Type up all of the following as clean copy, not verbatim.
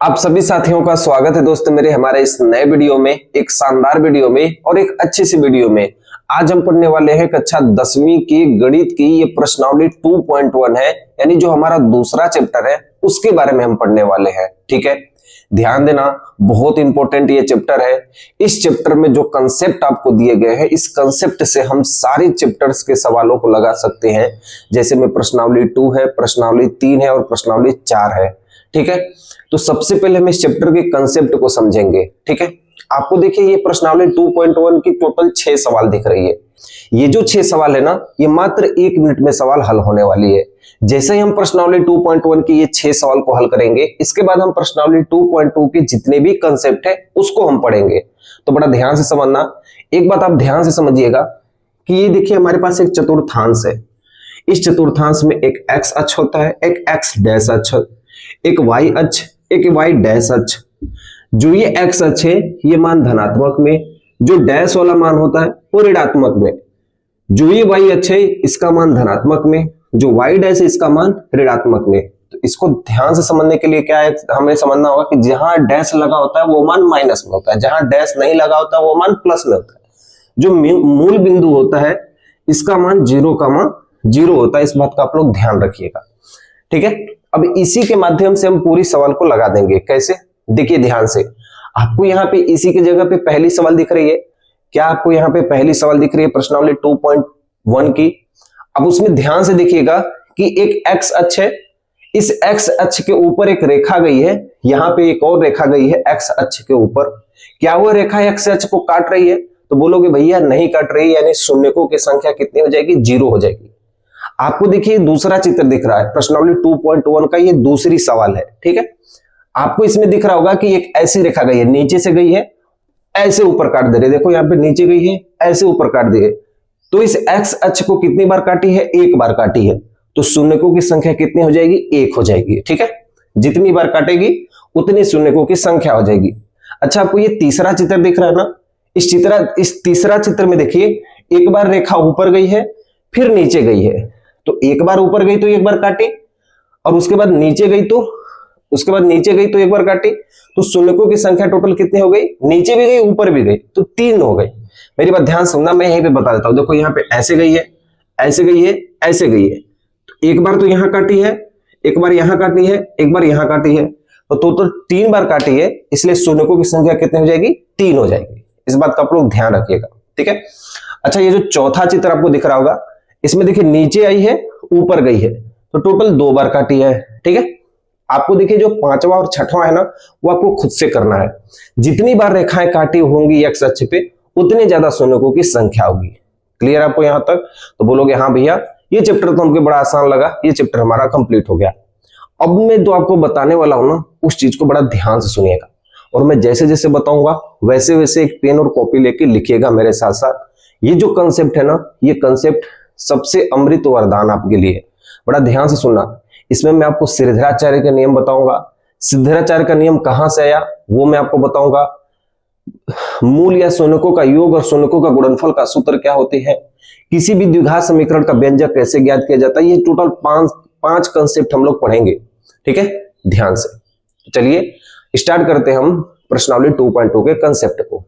आप सभी साथियों का स्वागत है दोस्तों मेरे हमारे इस नए वीडियो में, एक शानदार वीडियो में और एक अच्छी सी वीडियो में। आज हम पढ़ने वाले हैं कक्षा 10वीं की गणित की ये प्रश्नावली 2.1 है, यानी जो हमारा दूसरा चैप्टर है उसके बारे में हम पढ़ने वाले हैं। ठीक है, ध्यान देना, बहुत इंपॉर्टेंट ये चैप्टर है। इस चैप्टर में जो कंसेप्ट आपको दिए गए हैं, इस कंसेप्ट से हम सारे चैप्टर्स के सवालों को लगा सकते हैं। जैसे में प्रश्नावली 2 है, प्रश्नावली 3 है और प्रश्नावली 4 है। ठीक है, तो सबसे पहले हम इस चैप्टर के कंसेप्ट को समझेंगे। ठीक है, आपको देखिए ये प्रश्नावली 2.1 की टोटल 6 सवाल दिख रही है। ये जो 6 सवाल है ना, ये मात्र 1 मिनट में सवाल हल होने वाली है। जैसे ही हम प्रश्नावली 2.1 की ये 6 सवाल को हल करेंगे, इसके बाद हम प्रश्नावली 2.2 के जितने भी कंसेप्ट है उसको हम पढ़ेंगे। तो बड़ा ध्यान से समझना। एक बात आप ध्यान से समझिएगा कि ये देखिए हमारे पास एक चतुर्थांश है। इस चतुर्थांश में एक एक्स अक्ष होता है, एक एक्स डैश अक्ष, एक वाई अक्ष, एक वाई डैश अक्ष। जो ये एक्स अक्ष है ये मान धनात्मक में, जो डैश वाला मान होता है वो ऋणात्मक में। जो ये वाई अक्ष है इसका मान धनात्मक में, जो वाई डैश है इसका मान ऋणात्मक में। तो इसको ध्यान से समझने के लिए क्या है, हमें समझना होगा कि जहां डैश लगा होता है वो मान माइनस में होता है, जहां डैश नहीं लगा होता है वो मान प्लस में होता है। जो मूल बिंदु होता है इसका मान 0 होता है। इस बात का आप लोग ध्यान रखिएगा। ठीक है, अब इसी के माध्यम से हम पूरी सवाल को लगा देंगे। कैसे, देखिए ध्यान से। आपको यहाँ पे इसी की जगह पे पहली सवाल दिख रही है। क्या आपको यहाँ पे पहली सवाल दिख रही है प्रश्नावली 2.1 की? अब उसमें ध्यान से देखिएगा कि एक एक्स अक्ष है, इस एक्स अक्ष के ऊपर एक रेखा गई है, यहाँ पे एक और रेखा गई है एक्स अक्ष के ऊपर। क्या वो रेखा एक्स अक्ष को काट रही है? तो बोलोगे भैया नहीं काट रही, यानी शून्यकों की संख्या कितनी हो जाएगी? 0 हो जाएगी। आपको देखिए दूसरा चित्र दिख रहा है प्रश्नावली 2.1 का, ये दूसरी सवाल है। ठीक है, आपको इसमें दिख रहा होगा कि एक ऐसी रेखा गई है, नीचे से गई है, ऐसे ऊपर काट दे रही है। देखो यहाँ पे नीचे गई है, ऐसे ऊपर काट दी है। तो इस एक्स अक्ष को कितनी बार काटी है? 1 बार काटी है। तो शून्यकों की संख्या कितनी हो जाएगी? 1 हो जाएगी। ठीक है, जितनी बार काटेगी उतनी शून्यकों की संख्या हो जाएगी। अच्छा, आपको ये तीसरा चित्र दिख रहा है ना, इस तीसरा चित्र में देखिए एक बार रेखा ऊपर गई है, फिर नीचे गई है। तो एक बार ऊपर गई तो 1 बार काटी, और उसके बाद नीचे गई तो एक बार काटी। तो शून्यकों की संख्या टोटल कितनी हो गई? नीचे भी गई ऊपर भी गई, तो 3 हो गई। मेरी बात ध्यान सुनना, मैं यहीं पे बता देता हूं। देखो यहाँ पे ऐसे गई है, ऐसे गई है, ऐसे गई है। तो एक बार तो यहां काटी है, एक बार यहां काटी है, एक बार यहां काटी है, तो टोटल 3 बार काटी है। इसलिए शून्यकों की संख्या कितनी हो जाएगी? 3 हो जाएगी। इस बात का आप लोग ध्यान रखिएगा। ठीक है, अच्छा ये जो चौथा चित्र आपको दिख रहा होगा, इसमें देखिए नीचे आई है, ऊपर गई है, तो टोटल 2 बार काटी है। ठीक है, आपको देखिए जो 5वां और 6वां है ना, वो आपको खुद से करना है। जितनी बार रेखाएं काटी होंगी एक्स अक्ष पे, उतने ज्यादा शून्यकों की संख्या होगी। क्लियर आपको यहां तक? तो बोलोगे हाँ भैया ये चैप्टर तो हमको बड़ा आसान लगा, ये चैप्टर हमारा कंप्लीट हो गया। अब मैं जो आपको बताने वाला हूं ना, उस चीज को बड़ा ध्यान से सुनिएगा, और मैं जैसे जैसे बताऊंगा वैसे वैसे एक पेन और कॉपी लेके लिखिएगा मेरे साथ साथ। ये जो कंसेप्ट है ना, ये कंसेप्ट सबसे अमृत वरदान आपके लिए। बड़ा ध्यान से सुनना। इसमें मैं आपको सिद्धाचार्य का नियम बताऊंगा। सिद्धाचार्य का नियम कहां से आया वो मैं आपको बताऊंगा। मूल या शून्यकों का योग और शून्यकों का गुणनफल का सूत्र क्या होते हैं, किसी भी द्विघात समीकरण का व्यंजक कैसे ज्ञात किया जाता है, ये टोटल 5 कंसेप्ट हम लोग पढ़ेंगे। ठीक है, ध्यान से। चलिए स्टार्ट करते हैं हम प्रश्नावली 2.2 के कंसेप्ट को।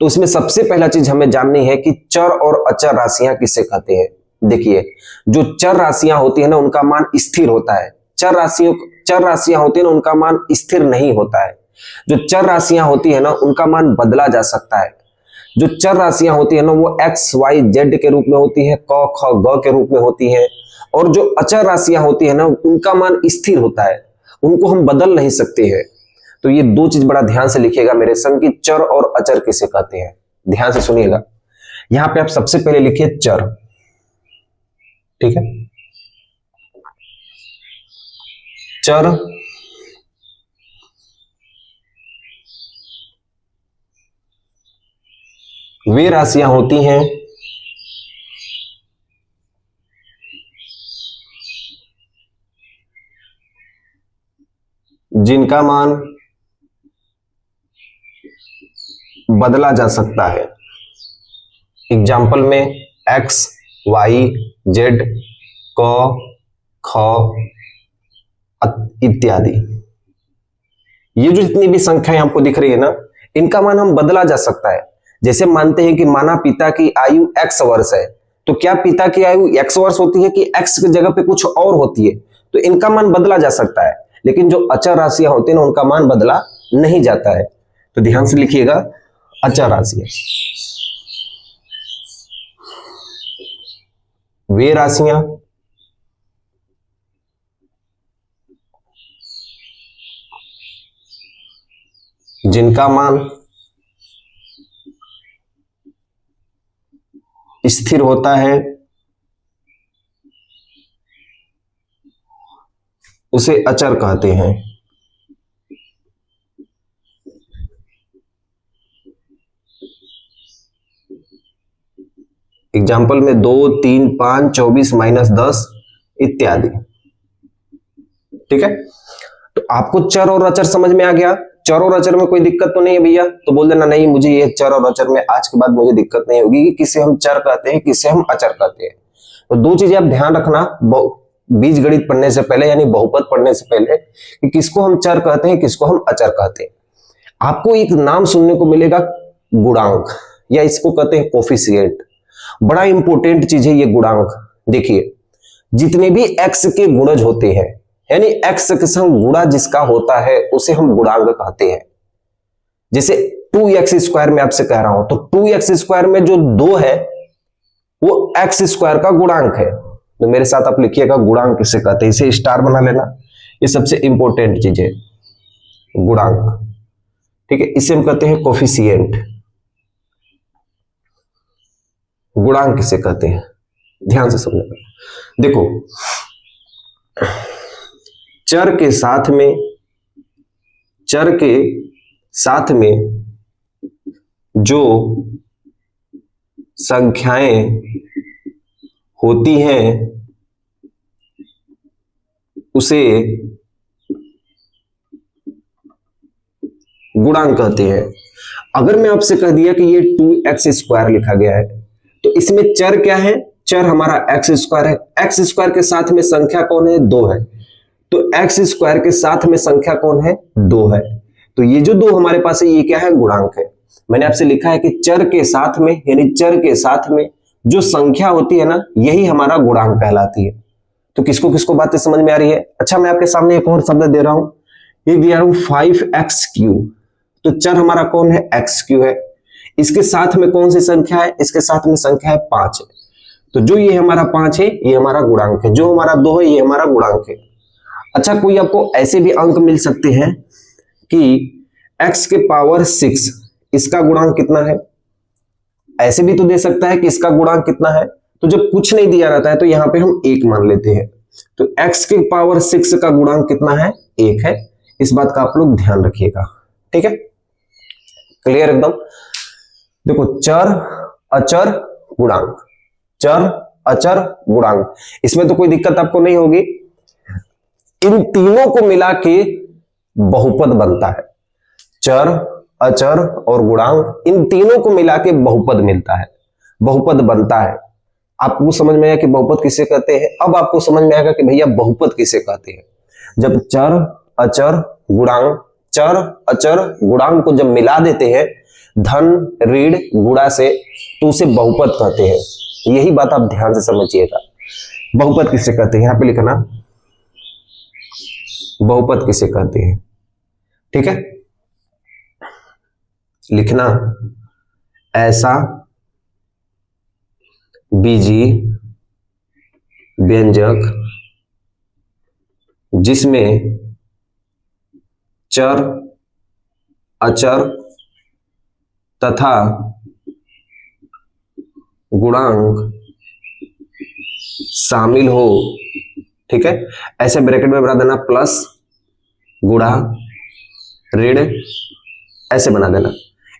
तो इसमें सबसे पहला चीज हमें जाननी है कि चर और अचर राशियां किसे कहते हैं। देखिए जो चर राशियां होती है ना, उनका मान स्थिर होता है। चर राशियां होती है ना, उनका मान स्थिर नहीं होता है। जो चर राशियां होती है ना, उनका मान बदला जा सकता है। जो चर राशियां होती है ना, वो एक्स वाई जेड के रूप में होती है, क ख ग के रूप में होती है। और जो अचर राशियां होती है ना, उनका मान स्थिर होता है, उनको हम बदल नहीं सकते हैं। तो ये 2 चीज बड़ा ध्यान से लिखिएगा मेरे संग कि चर और अचर किसे कहते हैं। ध्यान से सुनिएगा। यहां पे आप सबसे पहले लिखिए चर। ठीक है, चर वे राशियां होती हैं जिनका मान बदला जा सकता है। एग्जाम्पल में एक्स वाई जेड क ख इत्यादि। ये जो जितनी भी संख्याएं आपको दिख रही है ना, इनका मान हम बदला जा सकता है। जैसे मानते हैं कि माना पिता की आयु x वर्ष है, तो क्या पिता की आयु x वर्ष होती है कि x की जगह पे कुछ और होती है? तो इनका मान बदला जा सकता है, लेकिन जो अचर राशियां होती है ना, उनका मान बदला नहीं जाता है। तो ध्यान से लिखिएगा, अचर राशियां वे राशियां जिनका मान स्थिर होता है उसे अचर कहते हैं। एग्जाम्पल में 2, 3, 5, 24, -10 इत्यादि। ठीक है, तो आपको चर और अचर समझ में आ गया। चर और अचर में कोई दिक्कत तो नहीं है भैया? तो बोल देना नहीं, मुझे ये चर और अचर में आज के बाद मुझे दिक्कत नहीं होगी कि किसे हम चर कहते हैं, किसे हम अचर कहते हैं। तो दो चीजें आप ध्यान रखना बीज गणित पढ़ने से पहले, यानी बहुपद पढ़ने से पहले, कि किसको हम चर कहते हैं, किसको हम अचर कहते हैं। आपको एक नाम सुनने को मिलेगा, गुणांक, या इसको कहते हैं कोफिशिएंट। बड़ा इंपॉर्टेंट चीज है ये गुणांक। देखिए, जितने भी x के गुणज होते हैं, यानी x के संग गुणा जिसका होता है, उसे हम गुणांक कहते हैं। जैसे 2x² में आपसे कह रहा हूं, तो 2x² में जो 2 है वो x² का गुणांक है। तो मेरे साथ आप लिखिएगा, गुणांक किसे कहते हैं, इसे स्टार बना लेना, ये सबसे इंपॉर्टेंट चीज है, गुणांक। ठीक है, इसे हम कहते हैं कोफिशिएंट। गुणांक किसे कहते हैं, ध्यान से समझना। देखो, चर के साथ में जो संख्याएं होती हैं उसे गुणांक कहते हैं। अगर मैं आपसे कह दिया कि ये 2x² लिखा गया है, तो इसमें चर क्या है? चर हमारा x² है। x² के साथ में संख्या कौन है? 2 है। तो x² के साथ में संख्या कौन है? 2 है। तो ये जो 2 हमारे पास है, ये क्या है? गुणांक है। मैंने आपसे लिखा है कि चर के साथ में, यानी चर के साथ में जो संख्या होती है ना, यही हमारा गुणांक कहलाती है। तो किसको किसको बातें समझ में आ रही है? अच्छा, मैं आपके सामने एक और शब्द दे रहा हूं, ये दिया रहा हूं 5x3। तो चर हमारा कौन है? x3 है। इसके साथ में कौन सी संख्या है? इसके साथ में संख्या है 5 है। तो जो ये हमारा 5 है, ये हमारा गुणांक है। जो हमारा 2 है, ये हमारा गुणांक है। अच्छा, कोई आपको ऐसे भी अंक मिल सकते हैं कि x⁻⁶ इसका गुणांक कितना है? ऐसे भी तो दे सकता है कि इसका गुणांक कितना है। तो जब कुछ नहीं दिया रहता है, तो यहां पे हम 1 मान लेते हैं। तो x⁻⁶ का गुणांक कितना है? 1 है। इस बात का आप लोग ध्यान रखिएगा। ठीक है, क्लियर एकदम। देखो, चर, अचर, गुणांक, चर, अचर, गुणांक, इसमें तो कोई दिक्कत आपको नहीं होगी। इन तीनों को मिला के बहुपद बनता है। चर, अचर और गुणांक, इन तीनों को मिला के बहुपद मिलता है, बहुपद बनता है। आपको समझ में आया कि बहुपद किसे कहते हैं? अब आपको समझ में आएगा कि भैया बहुपद किसे कहते हैं। जब चर, अचर, गुणांक, चर, अचर, गुणांक को जब मिला देते हैं धन, ऋण, गुणा से, तो उसे बहुपद कहते हैं। यही बात आप ध्यान से समझिएगा। बहुपद किसे कहते हैं? यहां पे लिखना, बहुपद किसे कहते हैं। ठीक है, लिखना, ऐसा बीजी व्यंजक जिसमें चर, अचर तथा गुणांक शामिल हो। ठीक है, ऐसे ब्रैकेट में बना देना, प्लस, गुणा, ऋण, ऐसे बना देना।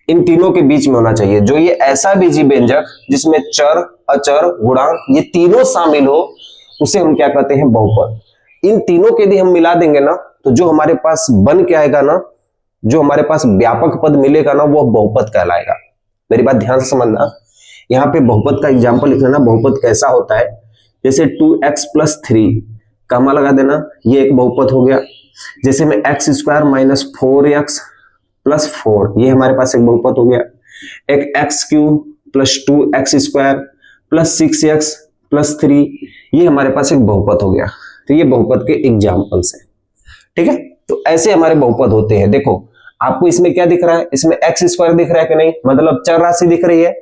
इन तीनों के बीच में होना चाहिए। जो ये ऐसा बीजी व्यंजक जिसमें चर, अचर, गुणांक ये तीनों शामिल हो, उसे हम क्या कहते हैं? बहुपद। इन तीनों के यदि हम मिला देंगे ना, तो जो हमारे पास बन के आएगा ना, जो हमारे पास व्यापक पद मिलेगा ना, वो बहुपद कहलाएगा। मेरी बात ध्यान से समझना। यहाँ पे बहुपद का एग्जाम्पल लिख लेना। बहुपद कैसा होता है? जैसे 2x + 3 कामा लगा देना, ये एक बहुपद हो गया। जैसे में x square minus 4x plus 4, ये हमारे पास एक बहुपद हो गया। एक x cube plus 2x square plus 6x plus 3, ये हमारे पास एक बहुपद हो गया। तो ये बहुपद के एग्जाम्पल्स हैं, ठीक है। तो ऐसे हमारे बहुपद होते हैं। देखो आपको इसमें क्या दिख रहा है, इसमें एक्स स्क्वायर दिख रहा है कि नहीं, मतलब चर राशि दिख रही है।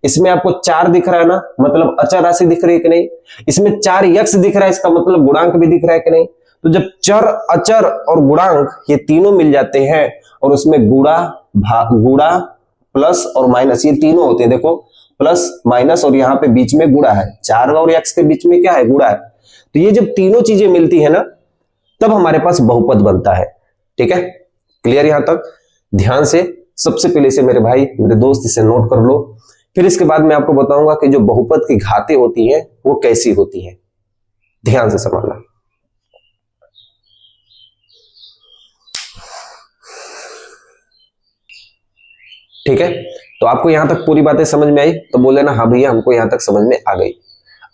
इसमें आपको 4 दिख रहा है ना, मतलब अचर राशि दिख रही है कि नहीं। इसमें 4x दिख रहा है, इसका मतलब गुणांक भी दिख रहा है कि नहीं। तो जब चर, अचर और गुणांक ये तीनों मिल जाते हैं और उसमें गुणा प्लस और माइनस ये तीनों होते हैं। देखो प्लस माइनस और यहाँ पे बीच में गुणा है, 4 और x के बीच में क्या है, गुणा है। तो ये जब तीनों चीजें मिलती है ना, तब हमारे पास बहुपद बनता है, ठीक है। क्लियर यहां तक? ध्यान से सबसे पहले से मेरे भाई मेरे दोस्त इसे नोट कर लो, फिर इसके बाद मैं आपको बताऊंगा कि जो बहुपद की घातें होती हैं वो कैसी होती हैं। ध्यान से समझना। ठीक है, तो आपको यहां तक पूरी बातें समझ में आई तो बोल देना हाँ भैया हमको यहां तक समझ में आ गई।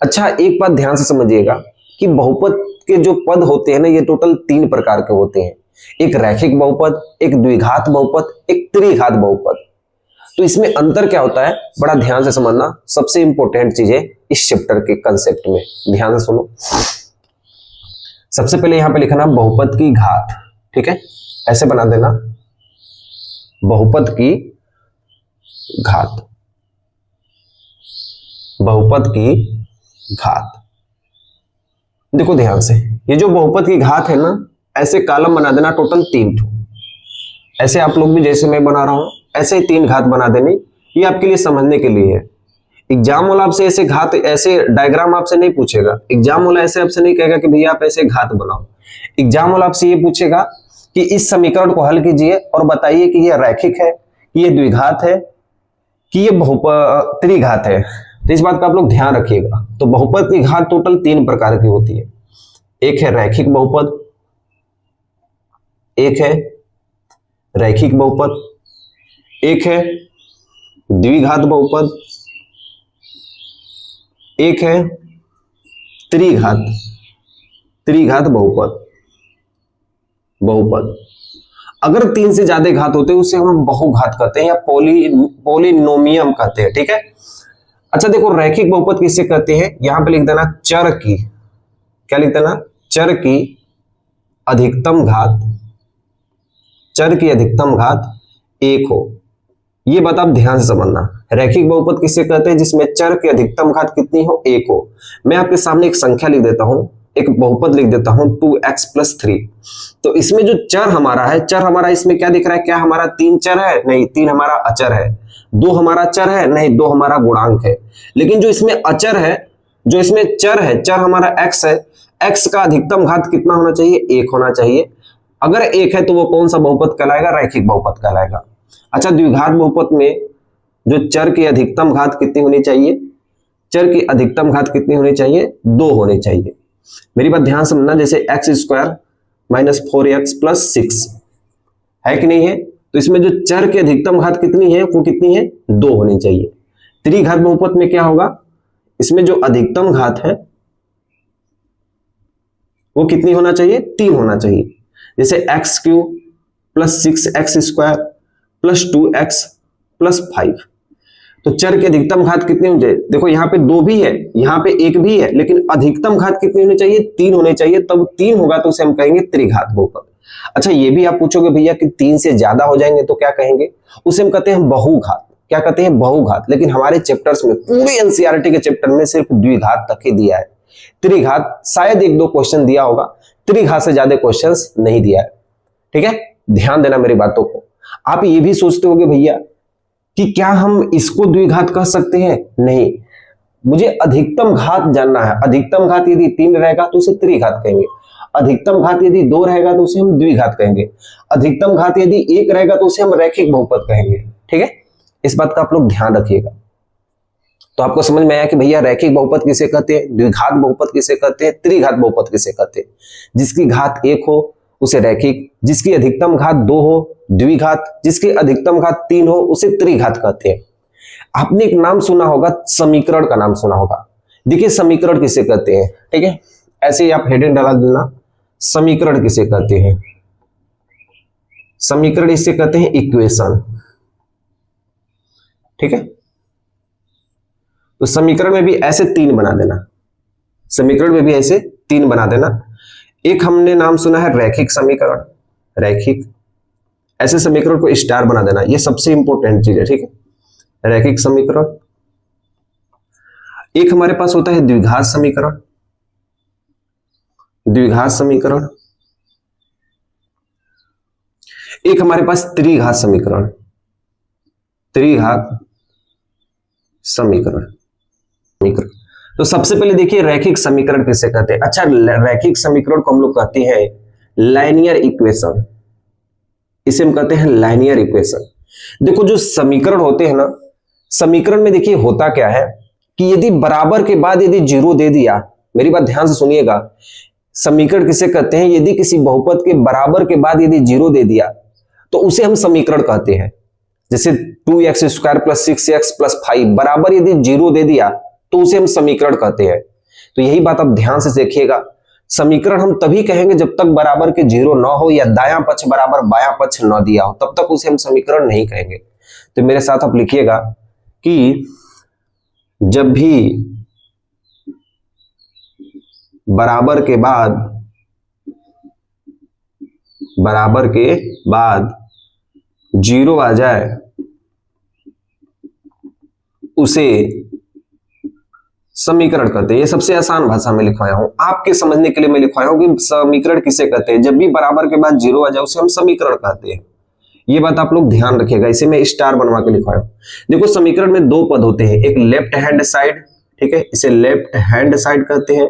अच्छा एक बात ध्यान से समझिएगा कि बहुपद के जो पद होते हैं ना, ये टोटल 3 प्रकार के होते हैं। एक रैखिक बहुपद, एक द्विघात बहुपद, एक त्रिघात बहुपद। तो इसमें अंतर क्या होता है, बड़ा ध्यान से समझना। सबसे इंपॉर्टेंट चीजें इस चैप्टर के कंसेप्ट में ध्यान से सुनो। सबसे पहले यहां पे लिखना बहुपद की घात, ठीक है, ऐसे बना देना बहुपद की घात, बहुपद की घात। देखो ध्यान से, ये जो बहुपद की घात है ना, ऐसे कॉलम बना देना टोटल 3 ठो। ऐसे आप लोग भी जैसे मैं बना रहा हूं ऐसे 3 घात बना देनी, ये आपके लिए समझने के लिए है। एग्जाम वाला आपसे ऐसे घात, ऐसे डायग्राम आपसे नहीं पूछेगा। एग्जाम वाला ऐसे आपसे नहीं कहेगा कि भैया आप ऐसे घात बनाओ। एग्जाम वाला आपसे ये पूछेगा कि इस समीकरण को हल कीजिए और बताइए कि ये रैखिक है, कि ये द्विघात है, कि ये त्रिघात है। तो इस बात का आप लोग ध्यान रखिएगा। तो बहुपद की घात टोटल 3 प्रकार की होती है। एक है रैखिक बहुपद, एक है रैखिक बहुपद, एक है द्विघात बहुपद, एक है त्रिघात बहुपद। अगर 3 से ज्यादा घात होते हैं उसे हम बहुघात कहते हैं या पॉलिनोमियम कहते हैं, ठीक है। अच्छा देखो रैखिक बहुपद किसे कहते हैं, यहां पे लिख देना चर की, क्या लिख देना, चर की अधिकतम घात, चर की अधिकतम घात 1 हो। ये बात आप ध्यान से समझना। रैखिक बहुपद किसे कहते हैं, जिसमें चर की अधिकतम घात कितनी हो, 1 हो। मैं आपके सामने एक संख्या लिख देता हूं, एक बहुपद लिख देता हूं 2x + 3। तो इसमें जो चर हमारा है, चर हमारा इसमें क्या दिख रहा है, क्या हमारा 3 चर है, नहीं 3 हमारा अचर है। 2 हमारा चर है, नहीं 2 हमारा गुणांक है। लेकिन जो इसमें अचर है, जो इसमें चर है, चर हमारा x है, x का अधिकतम घात कितना होना चाहिए, 1 होना चाहिए। अगर 1 है तो वो कौन सा बहुपद कहलाएगा, रैखिक बहुपद कहलाएगा। अच्छा द्विघात बहुपद में जो चर की अधिकतम घात कितनी होनी चाहिए, चर की अधिकतम घात कितनी होनी चाहिए, 2 होनी चाहिए। मेरी बात ध्यान समझना, जैसे x² - 4x + 6 है कि नहीं है, तो इसमें जो चर की अधिकतम घात कितनी है, वो कितनी है, 2 होनी चाहिए। त्रिघात बहुपद में क्या होगा, इसमें जो अधिकतम घात है वो कितनी होना चाहिए, 3 होना चाहिए। जैसे x³ + 6x² + 2x + 5। तो चर की अधिकतम घात कितनी होनी चाहिए, देखो यहाँ पे 2 भी है, यहाँ पे 1 भी है, लेकिन अधिकतम घात कितनी होनी चाहिए, 3 होने चाहिए। तब 3 होगा तो उसे हम कहेंगे त्रिघात बहुपद। अच्छा ये भी आप पूछोगे भैया कि 3 से ज्यादा हो जाएंगे तो क्या कहेंगे, उसे हम कहते हैं बहुघात। क्या कहते हैं, बहुघात। लेकिन हमारे चैप्टर्स में, पूरे एनसीईआरटी के चैप्टर में सिर्फ द्विघात तक ही दिया है। त्रिघात शायद 1-2 क्वेश्चन दिया होगा, त्रिघात से ज्यादा क्वेश्चन नहीं दिया है, ठीक है। ध्यान देना मेरी बातों को। आप ये भी सोचते होगे भैया कि क्या हम इसको द्विघात कह सकते हैं, नहीं, मुझे अधिकतम घात जानना है। अधिकतम घात यदि 3 रहेगा तो उसे त्रिघात कहेंगे, अधिकतम घात यदि 2 रहेगा तो उसे हम द्विघात कहेंगे, अधिकतम घात यदि 1 रहेगा तो उसे हम रैखिक बहुपद कहेंगे, ठीक है। इस बात का आप लोग ध्यान रखिएगा। तो आपको समझ में आया कि भैया रैखिक बहुपद किसे कहते हैं, द्विघात बहुपद किसे कहते हैं, त्रिघात बहुपद किसे कहते हैं। जिसकी घात 1 हो उसे रैखिक, जिसकी अधिकतम घात 2 हो द्विघात, जिसकी अधिकतम घात 3 हो उसे त्रिघात कहते हैं। आपने एक नाम सुना होगा, समीकरण का नाम सुना होगा। देखिए समीकरण किसे कहते हैं, ठीक है। ऐसे ही आप हेडिंग डाल देना, समीकरण किसे कहते हैं? समीकरण इसे कहते हैं इक्वेशन। ठीक है, तो समीकरण में भी ऐसे 3 बना देना, समीकरण में भी ऐसे 3 बना देना। एक हमने नाम सुना है रैखिक समीकरण, रैखिक, ऐसे समीकरण को स्टार बना देना, ये सबसे इंपॉर्टेंट चीज है। ठीक है, रैखिक समीकरण। एक हमारे पास होता है द्विघात समीकरण, द्विघात समीकरण। एक हमारे पास त्रिघात समीकरण, त्रिघात समीकरण। तो सबसे पहले देखिए रैखिक समीकरण किसे कहते हैं? अच्छा, रैखिक समीकरण को हम लोग कहते हैं लाइनियर इक्वेशन, इसे हम कहते हैं लाइनियर इक्वेशन। देखो जो समीकरण होते हैं ना, समीकरण में देखिए होता क्या है कि यदि बराबर के बाद यदि 0 दे दिया, मेरी बात ध्यान से सुनिएगा, समीकरण किसे कहते हैं? यदि किसी बहुपद के बराबर के बाद यदि 0 दे दिया तो उसे हम समीकरण कहते हैं। जैसे 2x² + 6x + 5 बराबर यदि 0 दे दिया तो उसे हम समीकरण कहते हैं। तो यही बात आप ध्यान से देखिएगा, समीकरण हम तभी कहेंगे जब तक बराबर के 0 ना हो या दायां पक्ष बराबर बायां पक्ष ना दिया हो, तब तक उसे हम समीकरण नहीं कहेंगे। तो मेरे साथ आप लिखिएगा कि जब भी बराबर के बाद 0 आ जाए उसे समीकरण कहते हैं। ये सबसे आसान भाषा में लिखवाया हूं, आपके समझने के लिए मैं लिखवाया हूं कि समीकरण किसे कहते हैं? जब भी बराबर के बाद 0 आ जाए उसे हम समीकरण कहते हैं। ये बात आप लोग ध्यान रखिएगा, इसे मैं स्टार बनवा के लिखवाया हूं। देखो समीकरण में 2 पद होते हैं, एक लेफ्ट हैंड साइड, ठीक है, इसे लेफ्ट हैंड साइड कहते हैं,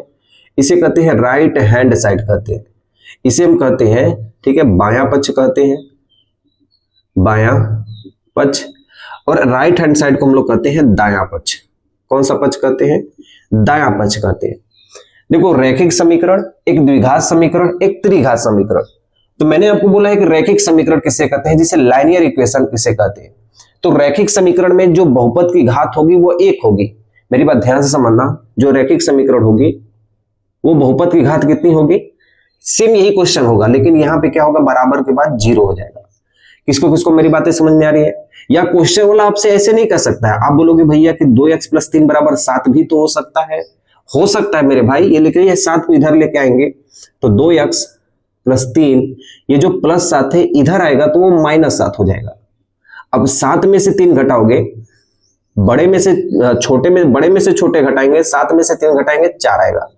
इसे कहते हैं राइट हैंड साइड कहते हैं, इसे हम कहते हैं, ठीक है, बायां पक्ष कहते हैं, बायां पक्ष। और राइट हैंड साइड को हम लोग कहते हैं दायां पक्ष। कौन सा पक्ष कहते हैं? दायां पक्ष कहते हैं। देखो रैखिक समीकरण, एक द्विघात समीकरण, एक त्रिघात समीकरण। तो मैंने आपको बोला है कि रैखिक समीकरण किसे कहते हैं, जिसे लाइनियर इक्वेशन किसे कहते हैं। तो रैखिक समीकरण में जो बहुपद की घात होगी वो 1 होगी। मेरी बात ध्यान से समझना, जो रैखिक समीकरण होगी वो बहुपद की घात कितनी होगी? सेम यही क्वेश्चन होगा, लेकिन यहां पे क्या होगा, बराबर के बाद 0 हो जाएगा। किसको किसको मेरी बातें समझ में आ रही है? या क्वेश्चन वाला आपसे ऐसे नहीं कर सकता है, आप बोलोगे भैया कि 2x + 3 = 7 भी तो हो सकता है मेरे भाई। ये लिख रही है 7 को इधर लेके आएंगे तो 2x + 3, ये जो +7 है इधर आएगा तो वो -7 हो जाएगा। अब 7 में से 3 घटाओगे, बड़े में से छोटे घटाएंगे, 7 में से 3 घटाएंगे 4 आएगा,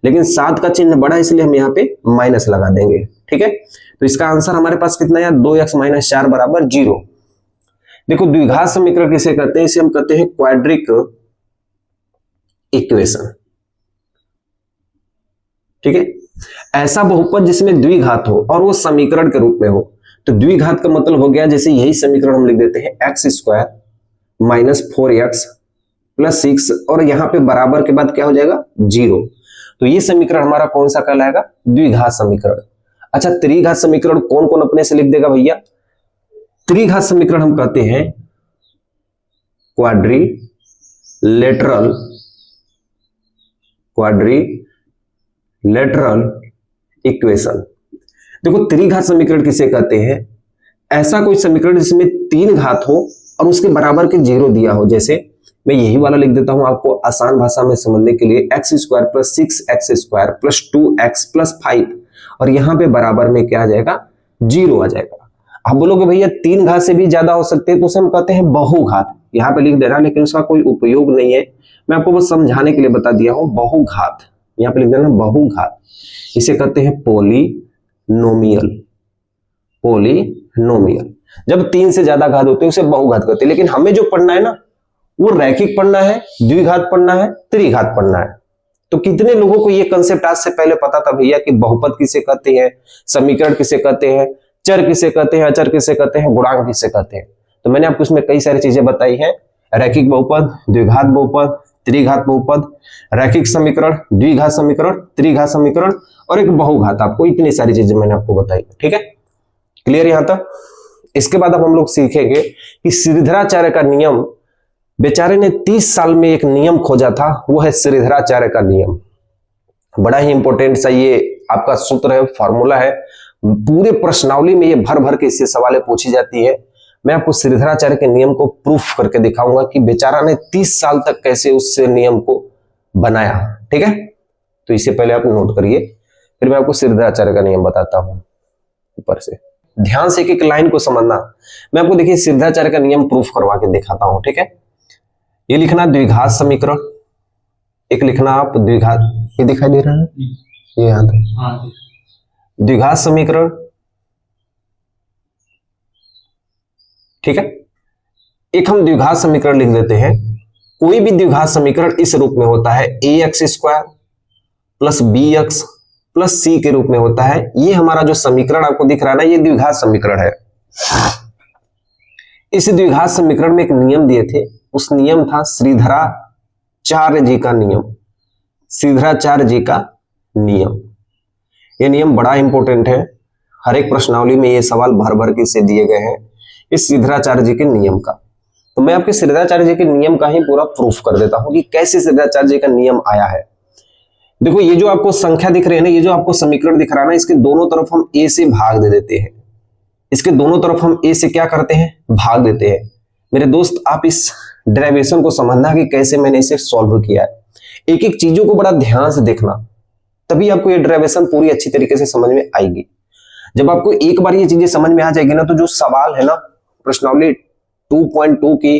लेकिन 7 का चिन्ह बड़ा इसलिए हम यहाँ पे माइनस लगा देंगे। ठीक है, तो इसका आंसर हमारे पास कितना है? 2x - 4 = 0। देखो द्विघात समीकरण किसे कहते हैं? इसे हम कहते हैं क्वाड्रिक इक्वेशन। ठीक है, ऐसा बहुपद जिसमें द्विघात हो और वो समीकरण के रूप में हो। तो द्विघात का मतलब हो गया, जैसे यही समीकरण हम लिख देते हैं x² - 4x + 6 और यहां पे बराबर के बाद क्या हो जाएगा? 0। तो ये समीकरण हमारा कौन सा कहलाएगा? द्विघात समीकरण। अच्छा, त्रिघात समीकरण कौन कौन अपने से लिख देगा भैया? त्रिघात समीकरण हम कहते हैं क्वाड्रिलेटरल इक्वेशन। देखो त्रिघात समीकरण किसे कहते हैं? ऐसा कोई समीकरण जिसमें 3 घात हो और उसके बराबर के 0 दिया हो। जैसे मैं यही वाला लिख देता हूं आपको आसान भाषा में समझने के लिए, x² + 6x² + 2x + 5 और यहां पे बराबर में क्या आ जाएगा? 0 आ जाएगा। आप बोलोगे भैया 3 घात से भी ज्यादा हो सकते हैं, तो उसे हम कहते हैं बहुघात। यहाँ पे लिख दे रहा, लेकिन उसका कोई उपयोग नहीं है, मैं आपको बस समझाने के लिए बता दिया हूं। बहुघात यहाँ पे लिख देना, बहुघात। इसे कहते हैं पोलिनोमियल। जब 3 से ज्यादा घात होते हैं उसे बहुघात कहते हैं। लेकिन हमें जो पढ़ना है ना, वो रैखिक पढ़ना है, द्विघात पढ़ना है, त्रिघात पढ़ना है। तो कितने लोगों को ये कंसेप्ट आज से पहले पता था भैया कि बहुपद किसे कहते हैं, समीकरण किसे कहते हैं, चर किसे कहते हैं, अचर किसे कहते हैं, गुणांक किसे कहते हैं? तो मैंने आपको इसमें कई सारी चीजें बताई हैं। रैखिक बहुपद, द्विघात बहुपद, त्रिघात बहुपद, रैखिक समीकरण, द्विघात समीकरण, त्रिघात समीकरण और एक बहुघात। आपको इतनी सारी चीजें मैंने आपको बताई। ठीक है, क्लियर यहां तक? इसके बाद अब हम लोग सीखेंगे कि श्रीधराचार्य का नियम, बेचारे ने 30 साल में एक नियम खोजा था, वो है श्रीधराचार्य का नियम। बड़ा ही इंपॉर्टेंट सा ये आपका सूत्र है, फॉर्मूला है। पूरे प्रश्नावली में ये भर भर के इससे सवालें पूछी जाती है। मैं आपको श्रीधराचार्य के नियम को प्रूफ करके दिखाऊंगा कि बेचारा ने 30 साल तक कैसे उससे नियम को बनाया। ठीक है, तो इससे पहले आप नोट करिए, फिर मैं आपको श्रीधराचार्य का नियम बताता हूं। ऊपर से ध्यान से एक एक लाइन को समझना। मैं आपको देखिए श्रीधराचार्य का नियम प्रूफ करवा के दिखाता हूं। ठीक है, ये लिखना द्विघात समीकरण, एक लिखना आप द्विघात, ये दिखाई दे रहा है, ये याद है, द्विघात समीकरण। ठीक है, एक हम द्विघात समीकरण लिख देते हैं। कोई भी द्विघात समीकरण इस रूप में होता है, ax square plus bx plus c के रूप में होता है। ये हमारा जो समीकरण आपको दिख रहा है ना, ये द्विघात समीकरण है। इस द्विघात समीकरण में एक नियम दिए थे, उस नियम था श्रीधराचार्य जी का नियम। श्रीधराचार्य जी का नियम, ये नियम बड़ा इंपॉर्टेंट है। हर एक प्रश्नावली में ये सवाल भर भर के से दिए गए हैं इस श्रीधराचार्य जी के नियम का। तो मैं आपके श्रीधराचार्य जी के नियम का ही पूरा प्रूफ कर देता हूं कि कैसे श्रीधराचार्य जी का नियम आया है। देखो ये जो आपको संख्या दिख रही है ना, ये जो आपको समीकरण दिख रहा है ना, इसके दोनों तरफ हम a से भाग दे देते हैं। इसके दोनों तरफ हम a से क्या करते हैं, भाग देते हैं। मेरे दोस्त आप इस डेरिवेशन को समझना कि कैसे मैंने इसे सॉल्व किया है। एक एक चीजों को बड़ा ध्यान से देखना, तभी आपको ये डेरिवेशन पूरी अच्छी तरीके से समझ में आएगी। जब आपको एक बार ये चीजें समझ में आ जाएगी ना, तो जो सवाल है ना प्रश्नावली 2.2 की,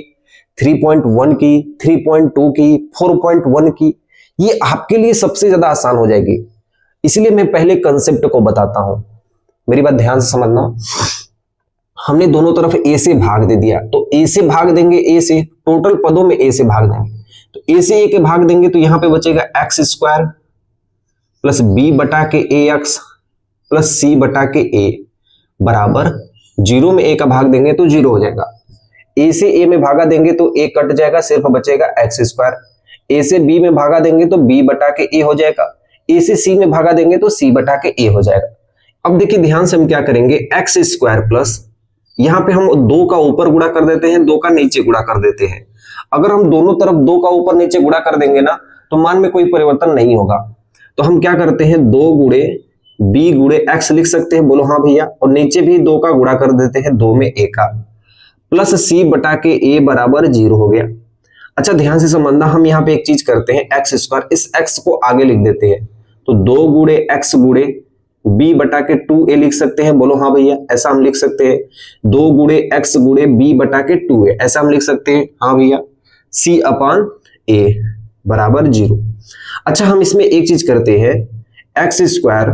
3.1 की, 3.2 की, 4.1 की, ये आपके लिए सबसे ज्यादा आसान हो जाएगी। इसलिए मैं पहले कंसेप्ट को बताता हूं, मेरी बात ध्यान से समझना। हमने दोनों तरफ a से भाग दे दिया, तो a से भाग देंगे, a से टोटल पदों में a से भाग देंगे, तो a से a के भाग देंगे तो यहां पे बचेगा x स्क्वायर प्लस b बटा के ax प्लस c बटा के a बराबर 0 में a का भाग देंगे तो 0 हो जाएगा। a से a में भागा देंगे तो a कट जाएगा, सिर्फ बचेगा x स्क्वायर। a से b में भागा देंगे तो b बटा के a हो जाएगा। a से c में भागा देंगे तो c बटा के a हो जाएगा। अब देखिए ध्यान से हम क्या करेंगे, x स्क्वायर प्लस, यहां पे हम 2 का ऊपर गुणा कर देते हैं, 2 का नीचे गुणा कर देते हैं। अगर हम दोनों तरफ 2 का ऊपर नीचे गुणा कर देंगे ना, तो मान में कोई परिवर्तन नहीं होगा। तो हम क्या करते हैं, 2 गुणे b गुणे x लिख सकते हैं, बोलो हाँ भैया, और नीचे भी 2 का गुणा कर देते हैं, 2 में a का, प्लस c बटा के a बराबर 0 हो गया। अच्छा ध्यान से समझना, हम यहाँ पे एक चीज करते हैं, x स्क्वायर, इस x को आगे लिख देते हैं, तो 2 गुणे x गुणे b बटा के 2a लिख सकते हैं, बोलो हाँ भैया, ऐसा हम लिख सकते हैं। 2 गुणे x गुणे b बटा के 2a, ऐसा हम लिख सकते हैं, हाँ भैया। c अपान a बराबर 0। अच्छा हम इसमें एक चीज करते हैं, x स्क्वायर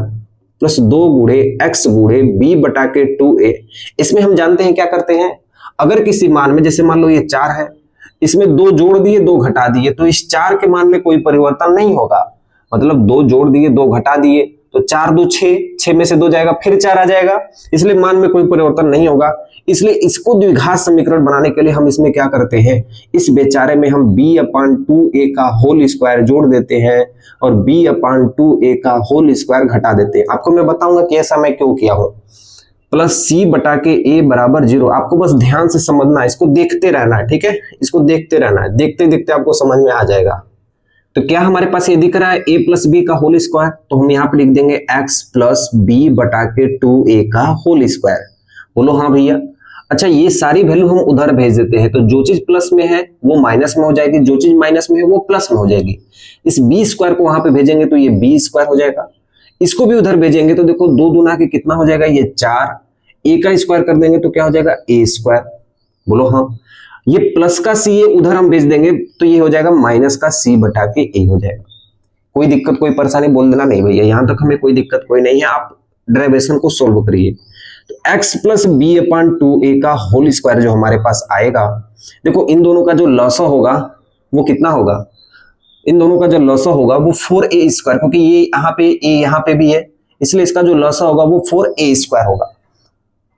प्लस 2 गुणे x गुणे b बटा के 2a, इसमें हम जानते हैं क्या करते हैं, अगर किसी मान में, जैसे मान लो ये 4 है, इसमें 2 जोड़ दिए 2 घटा दिए, तो इस 4 के मान में कोई परिवर्तन नहीं होगा। मतलब 2 जोड़ दिए 2 घटा दिए, तो 4 2 6, 6 में से 2 जाएगा, फिर 4 आ जाएगा, इसलिए मान में कोई परिवर्तन नहीं होगा। इसलिए इसको द्विघात समीकरण बनाने के लिए हम इसमें क्या करते हैं, इस बेचारे में हम b अपान 2a का होल स्क्वायर जोड़ देते हैं और b अपान 2a का होल स्क्वायर घटा देते हैं। आपको मैं बताऊंगा कि ऐसा मैं क्यों किया हूं। प्लस c बटा के a बराबर 0। आपको बस ध्यान से समझना है, इसको देखते रहना है, ठीक है, इसको देखते रहना है, देखते देखते आपको समझ में आ जाएगा। तो क्या हमारे पास ये दिख रहा है, a प्लस बी का होल स्क्वायर, तो हम यहाँ पे लिख देंगे x प्लस बी बटा के 2a का होल स्क्वायर, बोलो हाँ भैया। अच्छा ये सारी वैल्यू हम उधर भेज देते हैं, तो जो चीज प्लस में है वो माइनस में हो जाएगी, जो चीज माइनस में है वो प्लस में हो जाएगी। इस b स्क्वायर को वहां पे भेजेंगे तो ये b स्क्वायर हो जाएगा, इसको भी उधर भेजेंगे तो देखो 2 दूना के कितना हो जाएगा, ये 4, a का स्क्वायर कर देंगे तो क्या हो जाएगा, a स्क्वायर, बोलो हाँ। ये प्लस का c है उधर हम भेज देंगे तो ये हो जाएगा माइनस का c बटा के a हो जाएगा। कोई दिक्कत कोई परेशानी बोल देना नहीं भैया, यहां तक हमें कोई दिक्कत कोई नहीं है, आप डेरिवेशन को सोल्व करिए। तो x प्लस बी अपान 2a का होल स्क्वायर जो हमारे पास आएगा, देखो इन दोनों का जो लसा होगा वो कितना होगा, इन दोनों का जो लसा होगा वो 4a स्क्वायर, क्योंकि ये यहाँ पे a यहाँ पे भी है, इसलिए इसका जो लसा होगा वो 4a स्क्वायर होगा।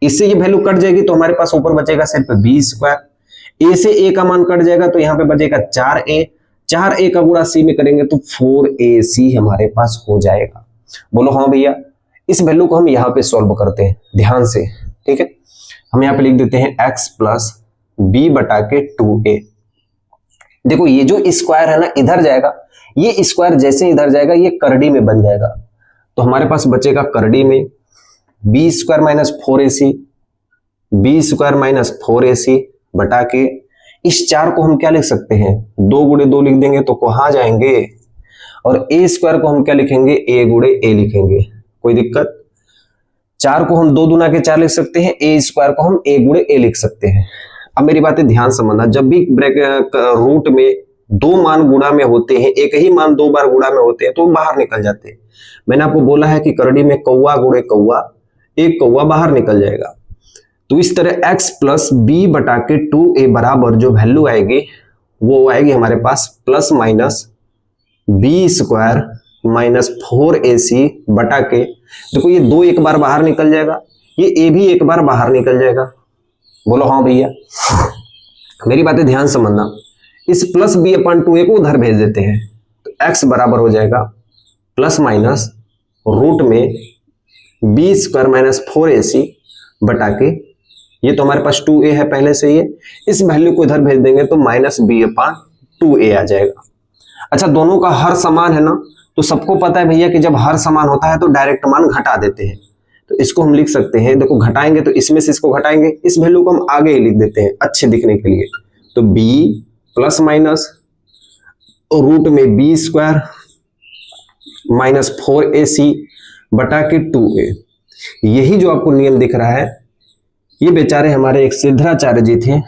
इससे ये वैल्यू कट जाएगी तो हमारे पास ऊपर बचेगा सिर्फ b स्क्वायर, a से a का मान कट जाएगा तो यहाँ पे बचेगा 4a, 4a का गुणा c में करेंगे तो 4ac हमारे पास हो जाएगा, बोलो हाँ भैया। इस वैल्यू को हम यहाँ पे सॉल्व करते हैं ध्यान से, ठीक है। हम यहाँ पे लिख देते हैं x प्लस बी बटा के 2a। देखो ये जो स्क्वायर है ना इधर जाएगा, ये स्क्वायर जैसे इधर जाएगा ये करड़ी में बन जाएगा, तो हमारे पास बचेगा करड़ी में B square minus 4ac, B square minus 4ac बटा के इस 4 को हम क्या लिख सकते हैं, 2 गुणे 2 लिख देंगे तो कहाँ जाएंगे, और ए स्क्वायर को हम क्या लिखेंगे, ए गुणे ए लिखेंगे, कोई दिक्कत। 4 को हम 2 दूना के 4 लिख सकते हैं, ए स्क्वायर को हम ए गुणे ए लिख सकते हैं। अब मेरी बातें ध्यान समझना, जब भी रूट में 2 मान गुणा में होते हैं, एक ही मान 2 बार गुणा में होते हैं तो बाहर निकल जाते हैं। मैंने आपको बोला है कि करड़ी में कौवा गुणे कौवा, एक कौवा बाहर निकल जाएगा। तो इस तरह x प्लस बी बटा के 2a बराबर जो वैल्यू आएगी वो आएगी हमारे पास plus minus B square minus 4ac बटा के, देखो ये 2 एक बार बाहर निकल जाएगा, ये a भी एक बार बाहर निकल जाएगा। बोलो हाँ भैया, मेरी बातें ध्यान समझना। इस प्लस बी अपन 2a को उधर भेज देते हैं तो x बराबर हो जाएगा प्लस माइनस रूट में बी स्क्वायर माइनस 4ac बटा के, ये तो हमारे पास 2a है पहले से ही, इस वैल्यू को इधर भेज देंगे तो माइनस बी अपान 2a आ जाएगा। अच्छा, दोनों का हर समान है ना, तो सबको पता है भैया कि जब हर समान होता है तो डायरेक्ट मान घटा देते हैं, तो इसको हम लिख सकते हैं, देखो घटाएंगे तो इसमें से इसको घटाएंगे, इस वैल्यू को हम आगे ही लिख देते हैं अच्छे दिखने के लिए। तो b प्लस माइनस रूट में बी स्क्वायर माइनस 4ac बटा के 2a, यही जो आपको नियम दिख रहा है, ये बेचारे हमारे एक सिद्धराचार्य जी थे,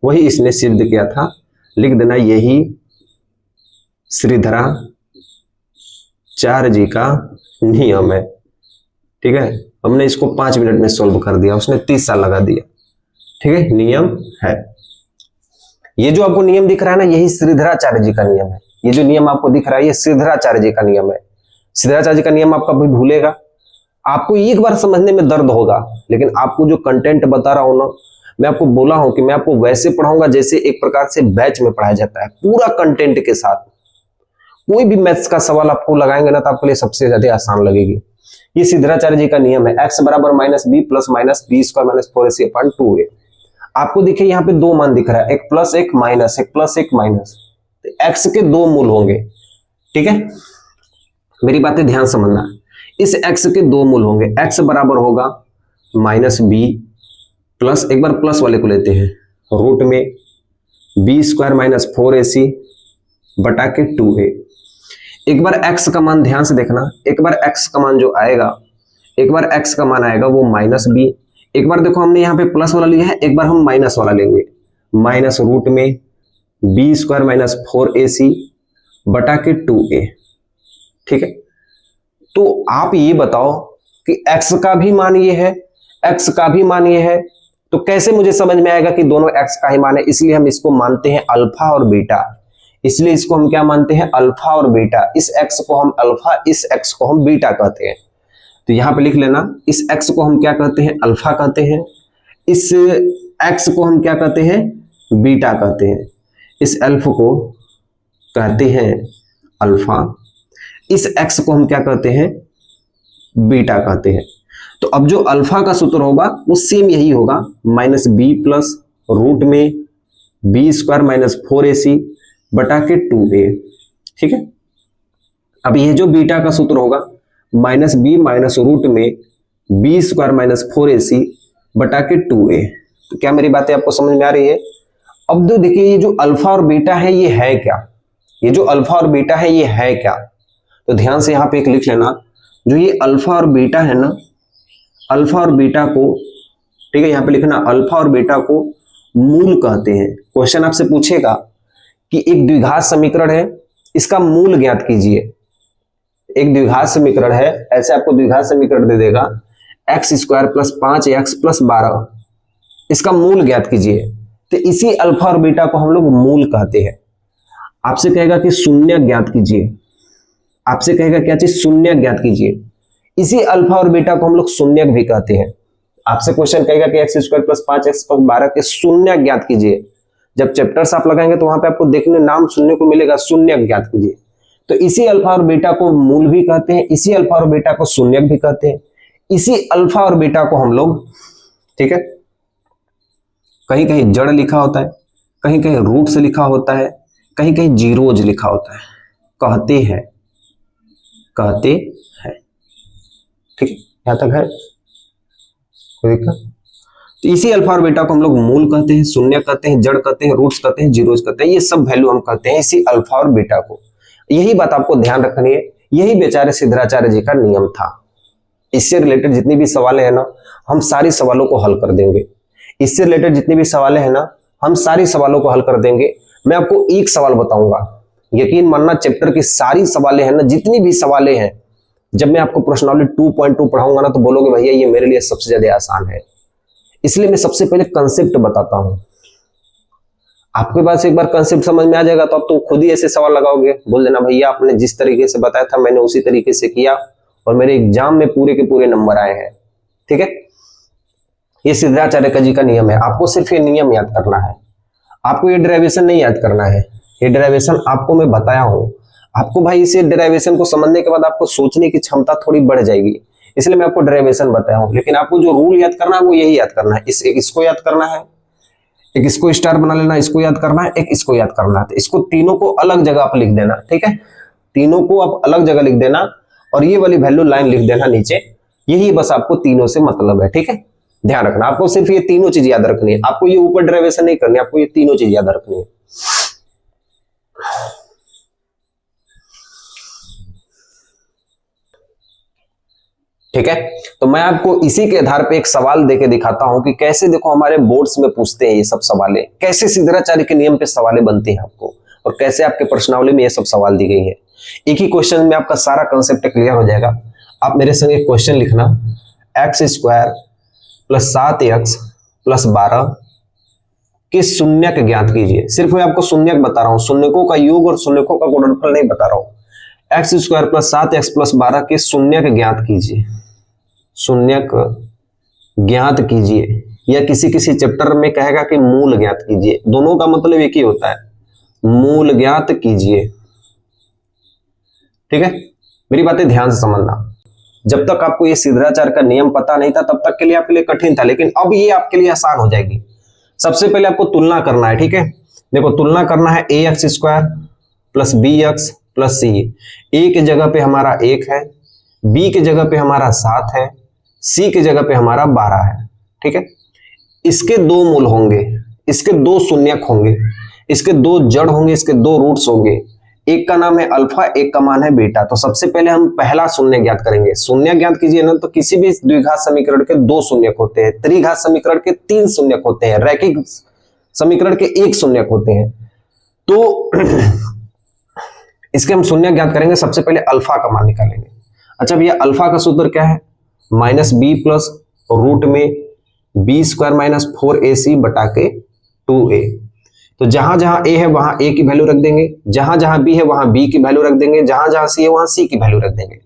वही इसने सिद्ध किया था। लिख देना यही श्रीधराचार्य जी का नियम है, ठीक है। हमने इसको 5 मिनट में सोल्व कर दिया, उसने 30 साल लगा दिया, ठीक है। नियम है ये जो आपको नियम दिख रहा है ना, यही श्रीधराचार्य जी का नियम है। ये जो नियम आपको दिख रहा है ये श्रीधराचार्य जी का नियम है। श्रीधराचार्य जी का नियम आप कभी भूलेगा, आपको एक बार समझने में दर्द होगा, लेकिन आपको जो कंटेंट बता रहा हूं ना, मैं आपको बोला हूं कि मैं आपको वैसे पढ़ाऊंगा जैसे एक प्रकार से बैच में पढ़ाया जाता है, पूरा कंटेंट के साथ। कोई भी मैथ्स का सवाल आपको लगाएंगे ना तो आपके लिए सबसे ज्यादा आसान लगेगी। ये सिद्धराचार्य जी का नियम है, x बराबर minus B plus minus B square minus 4ac upon 2a। आपको देखिए यहाँ पे 2 मान दिख रहा है, एक प्लस एक माइनस, एक प्लस एक माइनस, तो x के 2 मूल होंगे, ठीक है। मेरी बातें ध्यान समझना, इस x के 2 मूल होंगे, x बराबर होगा माइनस बी प्लस, एक बार प्लस वाले को लेते हैं, रूट में बी स्क्वायर माइनस 4ac बटा के 2a। एक बार x का मान ध्यान से देखना, एक बार x का मान जो आएगा, एक बार x का मान आएगा वो माइनस बी, एक बार देखो हमने यहाँ पे प्लस वाला लिया है, एक बार हम माइनस वाला लेंगे, माइनस रूट में बी स्क्वायर माइनस 4ac बटा के 2a, ठीक है। तो आप ये बताओ कि x का भी मान ये है, x का भी मान ये है, तो कैसे मुझे समझ में आएगा कि दोनों x का ही मान है। इसलिए हम इसको मानते हैं अल्फा और बीटा, इसलिए इसको हम क्या मानते हैं, अल्फा और बीटा। इस x को हम अल्फा, इस x को हम बीटा कहते हैं। तो यहां पे लिख लेना, इस x को हम क्या कहते हैं, अल्फा कहते हैं, इस x को हम क्या कहते हैं, बीटा कहते हैं। इस अल्फा को कहते हैं अल्फा, इस x को हम क्या कहते हैं, बीटा कहते हैं। तो अब जो अल्फा का सूत्र होगा वो सेम यही होगा, माइनस बी प्लस रूट में बी स्क्वायर माइनस 4ac बटा के 2a, ठीक है। अब ये जो बीटा का सूत्र होगा माइनस बी माइनस रूट में बी स्क्वायर माइनस 4ac बटा के 2a। तो क्या मेरी बातें आपको समझ में आ रही है? अब तो देखिए ये जो अल्फा और बीटा है ये है क्या, ये जो अल्फा और बीटा है ये है क्या, तो ध्यान से यहाँ पे एक लिख लेना, जो ये अल्फा और बीटा है ना, अल्फा और बीटा को, ठीक है, यहाँ पे लिखना अल्फा और बीटा को मूल कहते हैं। क्वेश्चन आपसे पूछेगा कि एक द्विघात समीकरण है, इसका मूल ज्ञात कीजिए। एक द्विघात समीकरण है, ऐसे आपको द्विघात समीकरण दे देगा x square plus 5x plus 12, इसका मूल ज्ञात कीजिए। तो इसी अल्फा और बीटा को हम लोग मूल कहते हैं। आपसे कहेगा कि शून्य ज्ञात कीजिए, आपसे कहेगा क्या चीज, शून्य ज्ञात कीजिए। इसी अल्फा और बीटा को हम लोग शून्य भी कहते हैं। आपसे क्वेश्चन कहेगा कि x square plus 5x plus 12 के शून्य ज्ञात कीजिए। जब चैप्टर्स आप लगाएंगे तो वहां पे आपको देखने नाम सुनने को मिलेगा, शून्य ज्ञात कीजिए। तो इसी अल्फा और बीटा को मूल भी कहते हैं, इसी अल्फा और बीटा को शून्य भी कहते हैं। इसी अल्फा और बीटा को हम लोग, ठीक है, कहीं कहीं जड़ लिखा होता है, कहीं कहीं रूट से लिखा होता है, कहीं कहीं जीरोज लिखा होता है, कहते हैं, कहते हैं। ठीक है, यहां तक है कोई दिक्कत? तो इसी अल्फा और बीटा को हम लोग मूल कहते हैं, शून्य कहते हैं, जड़ कहते हैं, रूट्स कहते हैं, जीरोस कहते हैं, ये सब वैल्यू हम कहते हैं इसी अल्फा और बीटा को। यही बात आपको ध्यान रखनी है, यही बेचारे सिद्धराचार्य जी का नियम था। इससे रिलेटेड जितनी भी सवालें हैं ना, हम सारी सवालों को हल कर देंगे। इससे रिलेटेड जितनी भी सवालें हैं ना, हम सारी सवालों को हल कर देंगे। मैं आपको एक सवाल बताऊंगा, यकीन मानना चैप्टर की सारी सवालें हैं ना, जितनी भी सवालें हैं, जब मैं आपको प्रश्नावली 2.2 पढ़ाऊंगा ना, तो बोलोगे भैया ये मेरे लिए सबसे ज्यादा आसान है। इसलिए मैं सबसे पहले कंसेप्ट बताता हूं। आपके पास एक बार कंसेप्ट समझ में आ जाएगा तो आप तो खुद ही ऐसे सवाल लगाओगे, बोल देना भैया आपने जिस तरीके से बताया था मैंने उसी तरीके से किया और मेरे एग्जाम में पूरे के पूरे नंबर आए हैं। ठीक है, ये सिद्धराचार्य जी का नियम है। आपको सिर्फ ये नियम याद करना है, आपको ये डेरिवेशन नहीं याद करना है। ये डेरिवेशन आपको मैं बताया हूं, आपको भाई इसे डेरिवेशन को समझने के बाद आपको सोचने की क्षमता थोड़ी बढ़ जाएगी, इसलिए मैं आपको डेरिवेशन बताया हूं। लेकिन आपको जो रूल याद करना है वो यही याद करना है। इसको याद करना है, एक इसको स्टार बना लेना, इसको याद करना है, एक इसको याद करना है। तो इसको तीनों को अलग जगह आप लिख देना, ठीक है, तीनों को आप अलग जगह लिख देना और ये वाली वैल्यू लाइन लिख देना नीचे। यही बस आपको तीनों से मतलब है। ठीक है, ध्यान रखना, आपको सिर्फ ये तीनों चीज याद रखनी है, आपको ये ऊपर डेरिवेशन नहीं करनी, आपको ये तीनों चीज याद रखनी है। ठीक है, तो मैं आपको इसी के आधार पे एक सवाल देके दिखाता हूं कि कैसे, देखो हमारे बोर्ड्स में पूछते हैं ये सब सवालें, कैसे सिद्धराचार्य के नियम पे सवालें बनती हैं आपको, और कैसे आपके प्रश्नावली में ये सब सवाल दी गई है। एक ही क्वेश्चन में आपका सारा कंसेप्ट क्लियर हो जाएगा। आप मेरे संग एक क्वेश्चन लिखना, x² + 7x + 12 के शून्यक ज्ञात कीजिए। सिर्फ मैं आपको शून्यक बता रहा हूं, शून्यकों का योग और शून्यकों का गुणनफल नहीं बता रहा हूं। x² + 7x + 12 के शून्यक ज्ञात कीजिए, शून्यक ज्ञात कीजिए, या किसी किसी चैप्टर में कहेगा कि मूल ज्ञात कीजिए। दोनों का मतलब एक ही होता है, मूल ज्ञात कीजिए। ठीक है, मेरी बातें ध्यान से समझना। जब तक आपको ये सिद्धराचार्य का नियम पता नहीं था तब तक के लिए आपके लिए कठिन था, लेकिन अब ये आपके लिए आसान हो जाएगी। सबसे पहले आपको तुलना करना है। ठीक है, देखो तुलना करना है ax² + bx + c। a की जगह पे हमारा 1 है, b की जगह पे हमारा 7 है, c की जगह पे हमारा 12 है। ठीक है, इसके दो मूल होंगे, इसके दो शून्यक होंगे, इसके दो जड़ होंगे, इसके दो रूट्स होंगे। एक का नाम है अल्फा, एक का मान है बीटा। तो सबसे पहले हम पहला शून्य ज्ञात करेंगे। शून्य ज्ञात कीजिए ना, तो किसी भी द्विघात समीकरण के दो शून्यक होते हैं, त्रिघात समीकरण के 3 शून्यक होते हैं, रैखिक समीकरण के 1 शून्यक होते हैं। तो इसके हम शून्य ज्ञात करेंगे। सबसे पहले अल्फा का मान निकालेंगे। अच्छा भैया, अल्फा का सूत्र क्या है? -b + रूट में b² - 4ac बटा के 2a। तो जहां जहां a है वहां a की वैल्यू रख देंगे, जहां जहां b है वहां b की वैल्यू रख देंगे, जहां जहां c है वहां c की वैल्यू रख देंगे।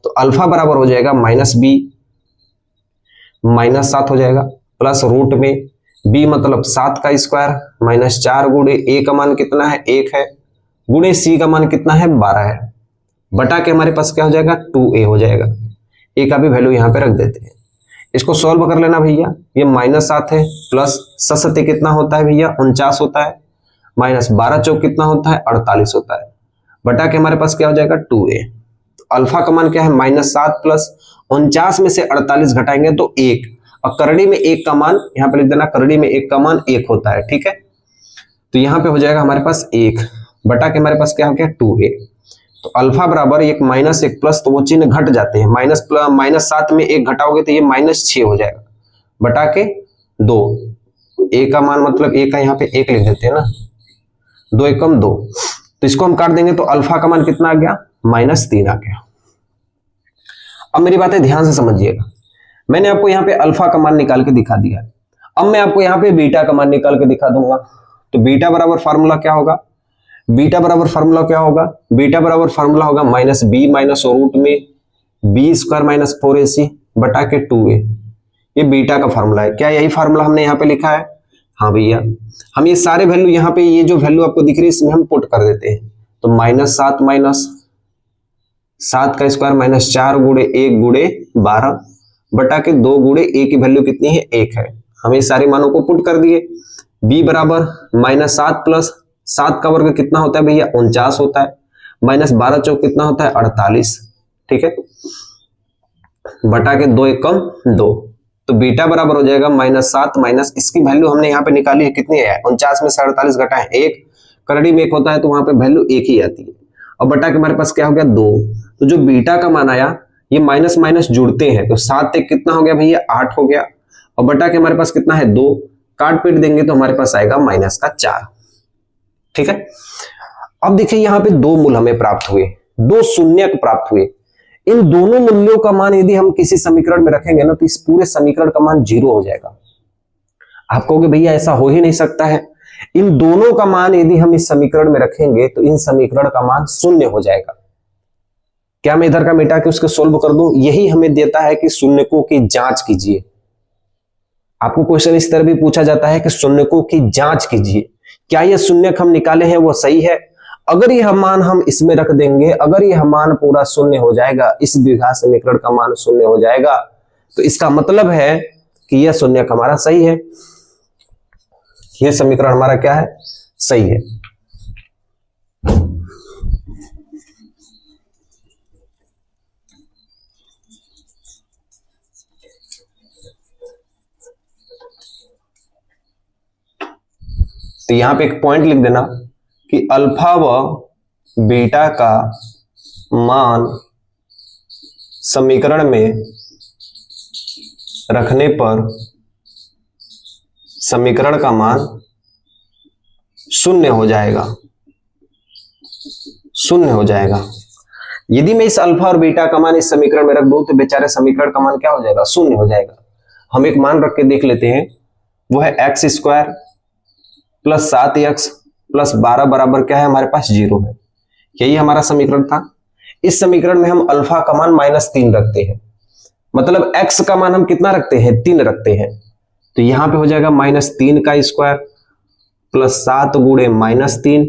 तो अल्फा बराबर हो जाएगा -b -7 हो जाएगा, प्लस रूट में b मतलब 7 का स्क्वायर -4 गुणे a का मान कितना है? 1 है, गुणे c का मान कितना है? 12 है, बटा के हमारे पास क्या हो जाएगा? 2a हो जाएगा। a का भी वैल्यू यहाँ पे रख देते हैं। इसको सॉल्व कर लेना भैया। ये -7 है, प्लस 7 कितना होता है भैया? 49 होता है, -12 चौक कितना होता है? 48 होता है, बटा के हमारे पास क्या हो जाएगा? 2a। तो अल्फा का मान क्या है? -7 प्लस 49 में से 48 घटाएंगे तो 1, और करड़ी में 1 का मान यहाँ पे लिख देना, करड़ी में 1 का मान 1 होता है। ठीक है, तो यहाँ पे हो जाएगा हमारे पास 1, बटा के हमारे पास क्या हो गया? 2a। तो अल्फा बराबर एक -1 प्लस, तो वो चिन्ह घट जाते हैं, -7 में 1 घटाओगे तो ये -6 हो जाएगा, बटा के 2। a का मान मतलब a का यहाँ पे 1 लिख देते हैं ना, 2 एकम 2, तो इसको हम काट देंगे तो अल्फा का मान कितना आ गया? -3 आ गया। अब मेरी बातें ध्यान से समझिएगा, मैंने आपको यहाँ पे अल्फा का मान निकाल के दिखा दिया। अब मैं आपको यहाँ पे बीटा का मान निकाल के दिखा दूंगा। तो बीटा बराबर फार्मूला क्या होगा? बीटा बराबर फार्मूला क्या होगा? बीटा बराबर फार्मूला होगा -b - रूट में b² - 4ac बटा के 2a। ये बीटा का फार्मूला है। क्या यही फार्मूला हमने यहाँ पे लिखा है? हाँ भैया, हम ये सारे वैल्यू यहाँ पे, ये जो वैल्यू आपको दिख रही है इसमें हम पुट कर देते हैं। तो -7 का स्क्वायर -4 गुणे 1 गुणे 12 बटा के 2 गुणे a की वैल्यू कितनी है? 1 है। हम ये सारे मानों को पुट कर दिए। b बराबर -7 प्लस 7 का वर्ग कितना होता है भैया? 49 होता है, -12 चौक कितना होता है? 48। ठीक है, बटा के 2 एक कम 2, तो बीटा बराबर हो जाएगा -7 माइनस इसकी वैल्यू हमने यहाँ पे निकाली है, कितनी है 49 में से 48 घटाएं 1, करड़ी में 1 होता है तो वहां पे वैल्यू 1 ही आती है। और बटा के हमारे पास क्या हो गया 2, तो जो बीटा का मान आया ये माइनस माइनस जुड़ते हैं तो 7 एक कितना हो गया भैया 8 हो गया, और बटा के हमारे पास कितना है 2, काट पीट देंगे तो हमारे पास आएगा -4। ठीक है, अब देखिए यहाँ पे 2 मूल हमें प्राप्त हुए, 2 शून्यक प्राप्त हुए। इन दोनों मूल्यों का मान यदि हम किसी समीकरण में रखेंगे ना तो इस पूरे समीकरण का मान 0 हो जाएगा। आप कहोगे भैया ऐसा हो ही नहीं सकता है, इन दोनों का मान यदि हम इस समीकरण में रखेंगे तो इन समीकरण का मान 0 हो जाएगा। क्या मैं इधर का मिटा के उसको सोल्व कर दूं? यही हमें देता है कि शून्यकों की जांच कीजिए। आपको क्वेश्चन इस तरह भी पूछा जाता है कि शून्यकों की जांच कीजिए, क्या ये शून्यक हम निकाले हैं वो सही है? अगर यह मान हम इसमें रख देंगे, अगर यह मान पूरा 0 हो जाएगा, इस द्विघात समीकरण का मान 0 हो जाएगा, तो इसका मतलब है कि यह शून्यक हमारा सही है, यह समीकरण हमारा क्या है सही है। तो यहां पे एक पॉइंट लिख देना कि अल्फा व बीटा का मान समीकरण में रखने पर समीकरण का मान 0 हो जाएगा, 0 हो जाएगा। यदि मैं इस अल्फा और बीटा का मान इस समीकरण में रख दूं तो बेचारे समीकरण का मान क्या हो जाएगा 0 हो जाएगा। हम एक मान रख के देख लेते हैं, वो है x² + 7x + 12 बराबर क्या है हमारे पास 0 है। यही हमारा समीकरण था। इस समीकरण में हम अल्फा का मान -3 रखते हैं, मतलब x का मान हम कितना रखते हैं 3 रखते हैं, तो यहां पे हो जाएगा -3 का स्क्वायर + 7 गुणे -3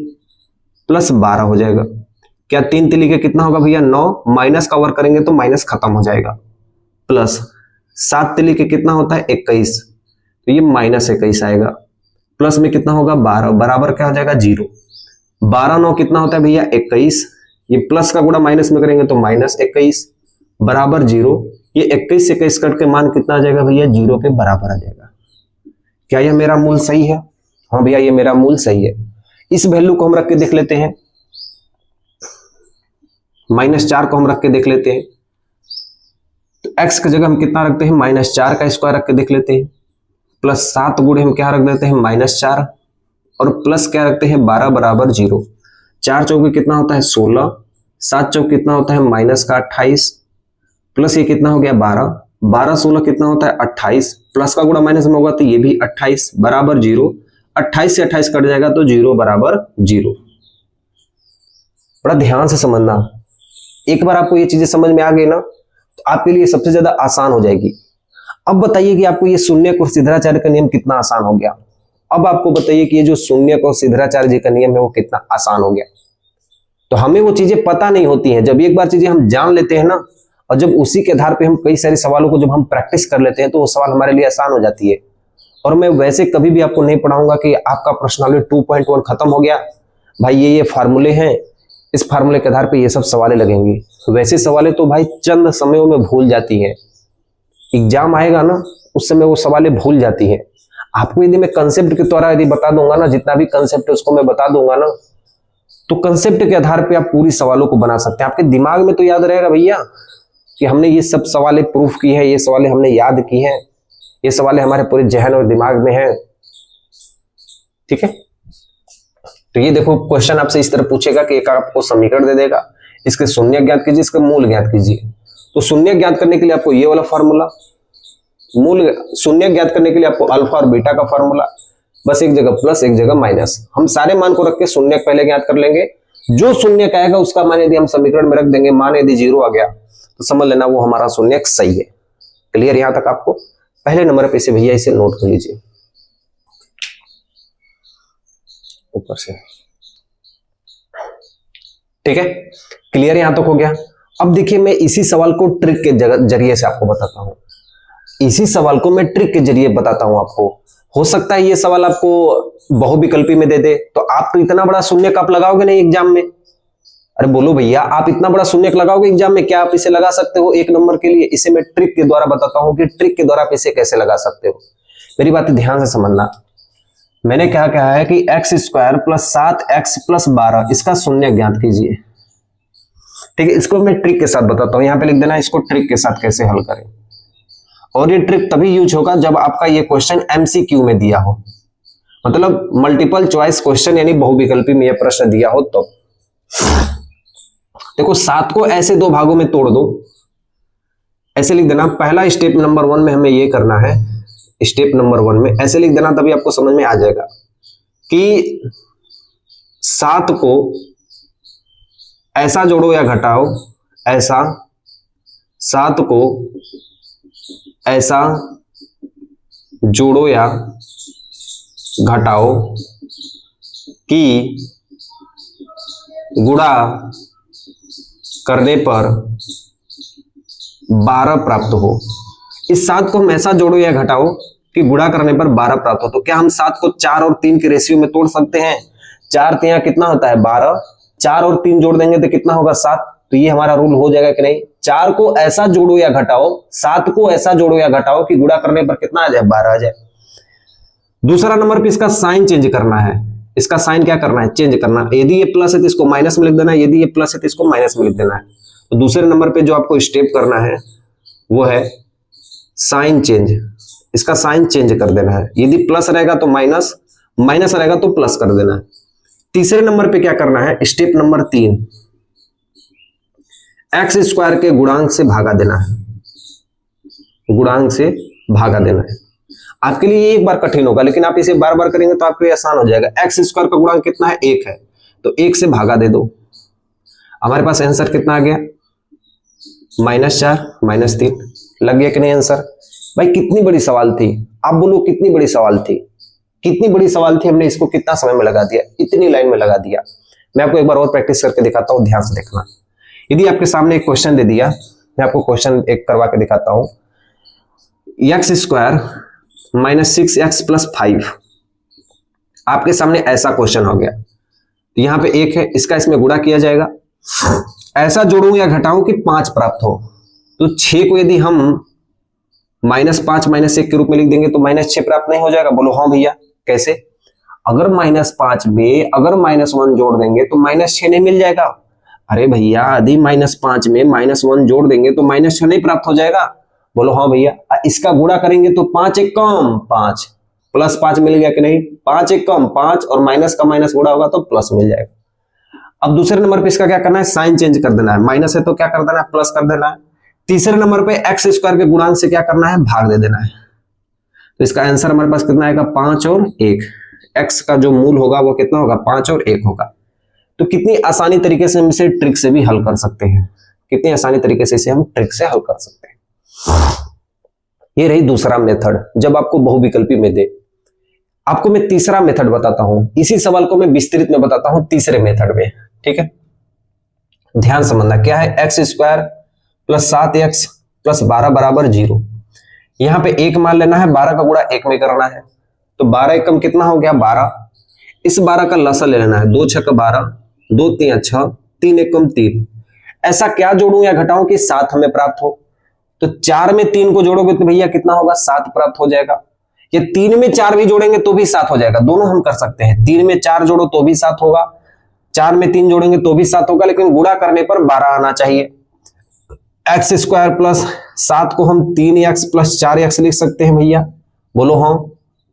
+ 12 हो जाएगा। क्या 3 तिली के कितना होगा भैया 9, माइनस का वर्ग करेंगे तो माइनस खत्म हो जाएगा, प्लस 7 तिली के कितना होता है 21, तो ये -21 आएगा, प्लस में कितना होगा 12 बराबर क्या हो जाएगा 0। 12 9 कितना होता है भैया 21, ये प्लस का गुणा माइनस में करेंगे तो -21 बराबर 0। ये 21 से 21 कट के मान कितना आ जाएगा भैया 0 के बराबर आ जाएगा। क्या यह मेरा मूल सही है? हाँ भैया ये मेरा मूल सही है। इस वैल्यू को हम रख के देख लेते हैं, -4 को हम रख के देख लेते हैं, तो x की जगह हम कितना रखते हैं -4 का स्क्वायर रख के देख लेते हैं, प्लस 7 गुणे हम क्या रख देते हैं -4 और प्लस क्या रखते हैं 12 बराबर 0। 4 चौके कितना होता है 16, 7 चौके कितना होता है -28 प्लस ये कितना हो गया 12, 12 16 कितना होता है 28, प्लस का गुणा माइनस में होगा तो ये भी 28 बराबर 0। 28 से 28 कट जाएगा तो 0 बराबर 0। बड़ा ध्यान से समझना, एक बार आपको ये चीजें समझ में आ गई ना तो आपके लिए सबसे ज्यादा आसान हो जाएगी। अब बताइए कि आपको ये शून्यक और सिद्धाचार्य का नियम कितना आसान हो गया। अब आपको बताइए कि ये जो शून्यक और सिद्धाचार्य जी का नियम है वो कितना आसान हो गया। तो हमें वो चीजें पता नहीं होती हैं, जब एक बार चीजें हम जान लेते हैं ना, और जब उसी के आधार पे हम कई सारे सवालों को जब हम प्रैक्टिस कर लेते हैं तो वो सवाल हमारे लिए आसान हो जाती है। और मैं वैसे कभी भी आपको नहीं पढ़ाऊंगा कि आपका प्रश्नावली 2.1 खत्म हो गया भाई, ये फार्मूले हैं, इस फार्मूले के आधार पे ये सब सवालें लगेंगी। वैसे सवालें तो भाई चंद समयों में भूल जाती हैं, एग्जाम आएगा ना उस समय वो सवालें भूल जाती है। आपको यदि मैं कंसेप्ट के द्वारा यदि बता दूंगा ना, जितना भी कंसेप्ट है उसको मैं बता दूंगा ना, तो कंसेप्ट के आधार पे आप पूरी सवालों को बना सकते हैं। आपके दिमाग में तो याद रहेगा भैया कि हमने ये सब सवालें प्रूफ की है, ये सवालें हमने याद की हैं, ये सवालें हमारे पूरे जहन और दिमाग में हैं। ठीक है, तो ये देखो क्वेश्चन आपसे इस तरह पूछेगा कि एक आपको समीकरण दे देगा, इसके शून्य ज्ञात कीजिए, इसका मूल ज्ञात कीजिए। तो शून्य ज्ञात करने के लिए आपको ये वाला फॉर्मूला, मूल शून्य ज्ञात करने के लिए आपको अल्फा और बीटा का फॉर्मूला, बस एक जगह प्लस एक जगह माइनस। हम सारे मान को रख के शून्य पहले ज्ञात कर लेंगे, जो शून्य आएगा उसका मान यदि हम समीकरण में रख देंगे, मान यदि 0 आ गया तो समझ लेना वो हमारा शून्य सही है। क्लियर यहां तक आपको? पहले नंबर पे से भैया इसे नोट कर लीजिए ऊपर से। ठीक है, क्लियर यहां तक हो गया। अब देखिए मैं इसी सवाल को ट्रिक के जरिए से आपको बताता हूं, इसी सवाल को मैं ट्रिक के जरिए बताता हूं आपको। हो सकता है ये सवाल आपको बहुविकल्पी में दे दे, तो आप तो इतना बड़ा शून्य आप लगाओगे नहीं एग्जाम में, अरे बोलो भैया, आप इतना बड़ा शून्यक लगाओगे एग्जाम में? क्या आप इसे लगा सकते हो 1 नंबर के लिए? इसे मैं ट्रिक के द्वारा बताता हूं कि ट्रिक के द्वारा आप इसे कैसे लगा सकते हो। मेरी बातें ध्यान से समझना। मैंने क्या कहा है कि x square plus 7x plus 12 इसका शून्य ज्ञात कीजिए। ठीक है, इसको मैं ट्रिक के साथ बताता हूं। यहां पे लिख देना इसको ट्रिक के साथ कैसे हल करें। और ये ट्रिक तभी यूज होगा जब आपका ये क्वेश्चन एमसीक्यू में दिया हो, मतलब मल्टीपल चॉइस क्वेश्चन यानी बहुविकल्पी में यह प्रश्न दिया हो तो। देखो 7 को ऐसे 2 भागों में तोड़ दो, ऐसे लिख देना। पहला स्टेप नंबर 1 में हमें ये करना है, स्टेप नंबर 1 में ऐसे लिख देना, तभी आपको समझ में आ जाएगा कि 7 को ऐसा जोड़ो या घटाओ, ऐसा 7 को ऐसा जोड़ो या घटाओ कि गुणा करने पर 12 प्राप्त हो। इस 7 को हम ऐसा जोड़ो या घटाओ कि गुणा करने पर 12 प्राप्त हो। तो क्या हम 7 को 4 और 3 के रेशियो में तोड़ सकते हैं? 4 3 कितना होता है 12, 4 और 3 जोड़ देंगे तो कितना होगा 7। तो ये हमारा रूल हो जाएगा कि नहीं? 4 को ऐसा जोड़ो या घटाओ, 7 को ऐसा जोड़ो या घटाओ कि गुणा करने पर कितना आ जाए 12 आ जाए। दूसरा नंबर पे इसका साइन चेंज करना है। इसका साइन क्या करना है? चेंज करना। यदि ये प्लस है तो इसको माइनस में लिख देना है, यदि ये प्लस है तो इसको माइनस में लिख देना है। तो दूसरे नंबर पे जो आपको स्टेप करना है वो है साइन चेंज। इसका साइन चेंज कर देना है। यदि प्लस रहेगा तो माइनस, माइनस रहेगा तो प्लस कर देना है। तीसरे नंबर पे क्या करना है? स्टेप नंबर 3, एक्स स्क्वायर के गुणांक से भागा देना है। गुणांक से भागा देना है। आपके लिए ये एक बार कठिन होगा, लेकिन आप इसे बार बार करेंगे तो आपके लिए आसान हो जाएगा। एक्स स्क्वायर का गुणांक कितना है? 1 है, तो 1 से भागा दे दो। हमारे पास आंसर कितना आ गया? -4 -3। लग गया कि नहीं आंसर? भाई कितनी बड़ी सवाल थी, आप बोलो कितनी बड़ी सवाल थी, कितनी बड़ी सवाल थी। हमने इसको कितना समय में लगा दिया? इतनी लाइन में लगा दिया। मैं आपको एक बार और प्रैक्टिस करके दिखाता हूं, ध्यान से देखना। यदि आपके सामने एक क्वेश्चन दे दिया, मैं आपको क्वेश्चन एक करवा के दिखाता हूं। एक्स स्क्वायर -6x प्लस 5, आपके सामने ऐसा क्वेश्चन हो गया। तो यहां पे 1 है, इसका इसमें गुणा किया जाएगा। ऐसा जोड़ूं या घटाऊं कि 5 प्राप्त हो। तो 6 को यदि हम -5 -1 के रूप में लिख देंगे तो -6 प्राप्त नहीं हो जाएगा? बोलो हाँ भैया। कैसे? अगर -5 में अगर -1 जोड़ देंगे तो -6 नहीं मिल जाएगा? अरे भैया यदि -5 में -1 जोड़ देंगे तो -6 नहीं प्राप्त हो जाएगा? बोलो हाँ भैया। इसका गुणा करेंगे तो 5 1 कम 5 प्लस 5 मिल गया कि नहीं? 5 1 कम 5 और माइनस का माइनस गुणा होगा तो प्लस मिल जाएगा। अब दूसरे नंबर पे इसका क्या करना है? साइन चेंज कर देना है। माइनस है तो क्या कर देना है? प्लस कर देना है। तीसरे नंबर पे एक्स स्क्वायर के गुणांक से क्या करना है? भाग दे देना है। तो इसका आंसर हमारे पास कितना आएगा? 5 और 1। एक्स का जो मूल होगा वो कितना होगा? 5 और 1 होगा। तो कितनी आसानी तरीके से हम इसे ट्रिक से भी हल कर सकते हैं, कितनी आसानी तरीके से इसे हम ट्रिक से हल कर सकते हैं। ये रही दूसरा मेथड, जब आपको बहुविकल्पी में दे। आपको मैं तीसरा मेथड बताता हूं, इसी सवाल को मैं विस्तृत में बताता हूं तीसरे मेथड में। ठीक है, ध्यान समझना। क्या है? X square plus 7x plus 12 बराबर 0। यहां पे 1 मान लेना है, 12 का गुणा 1 में करना है। तो 12 एकम कितना हो गया? 12। इस 12 का लसा ले लेना है। 2 6 12, 2 3 6, 3 एकम 3। ऐसा क्या जोड़ूं या घटाऊं कि 7 हमें प्राप्त हो? तो 4 में 3 को जोड़ोगे तो भैया कितना होगा? 7 प्राप्त हो जाएगा। या 3 में 4 भी जोड़ेंगे तो भी 7 हो जाएगा। दोनों हम कर सकते हैं। 3 में 4 जोड़ो तो भी 7 होगा, 4 में 3 जोड़ेंगे तो भी 7 होगा, लेकिन गुणा करने पर 12 आना चाहिए। एक्स स्क्वायर प्लस 7 को हम 3x प्लस 4x लिख सकते हैं भैया। बोलो हाँ।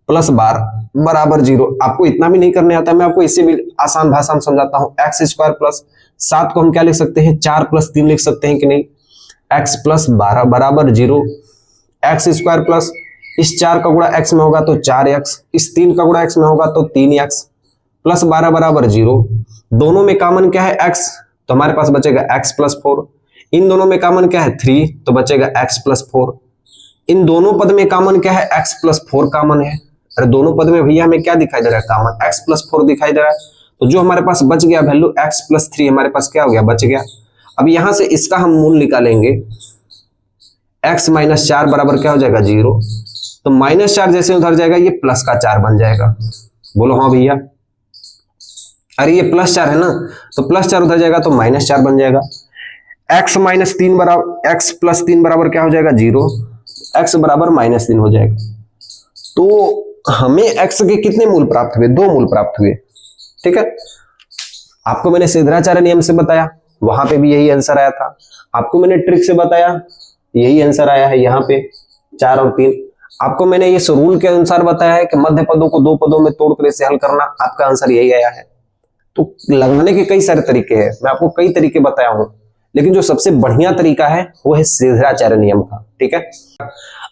प्लस 12 बराबर 0। आपको इतना भी नहीं करने आता, मैं आपको इससे भी आसान भाषा में समझाता हूं। एक्स स्क्वायर प्लस 7 को हम क्या लिख सकते हैं? 4 प्लस 3 लिख सकते हैं कि नहीं? x प्लस 12 बराबर 0। एक्स स्क्वायर प्लस इस 4 का गुणा x में होगा तो 4x, इस 3 का गुणा x में होगा तो 3x प्लस 12 बराबर 0। दोनों में कॉमन क्या है? x, तो हमारे पास बचेगा x प्लस 4। इन दोनों में कॉमन क्या है? 3, तो बचेगा x प्लस 4। इन दोनों पद में कॉमन क्या है? x प्लस 4 कॉमन है। अरे दोनों पद में भैया हमें क्या दिखाई दे रहा है? कॉमन x प्लस 4 दिखाई दे रहा है। तो जो हमारे पास बच गया वैल्यू x प्लस 3 हमारे पास क्या हो गया? बच गया। अब यहां से इसका हम मूल निकालेंगे। x माइनस 4 बराबर क्या हो जाएगा? 0। तो माइनस 4 जैसे उधर जाएगा ये प्लस का 4 बन जाएगा। बोलो हाँ भैया। अरे ये +4 है ना, तो +4 उधर जाएगा तो -4 बन जाएगा। x माइनस 3 बराबर x प्लस 3 बराबर क्या हो जाएगा 0, x बराबर -3 हो जाएगा। तो हमें x के कितने मूल प्राप्त हुए, 2 मूल प्राप्त हुए। ठीक है, आपको मैंने सिद्धाचार्य नियम से बताया, वहां पे भी यही आंसर आया था। आपको मैंने ट्रिक से बताया, यही आंसर आया है यहाँ पे 4 और 3। आपको मैंने इस रूल के अनुसार बताया है कि मध्य पदों को 2 पदों में तोड़कर इसे हल करना, आपका आंसर यही आया है। तो लगाने के कई सारे तरीके हैं, मैं आपको कई तरीके बताया हूं, लेकिन जो सबसे बढ़िया तरीका है वो है सिद्धाचार्य नियम का। ठीक है,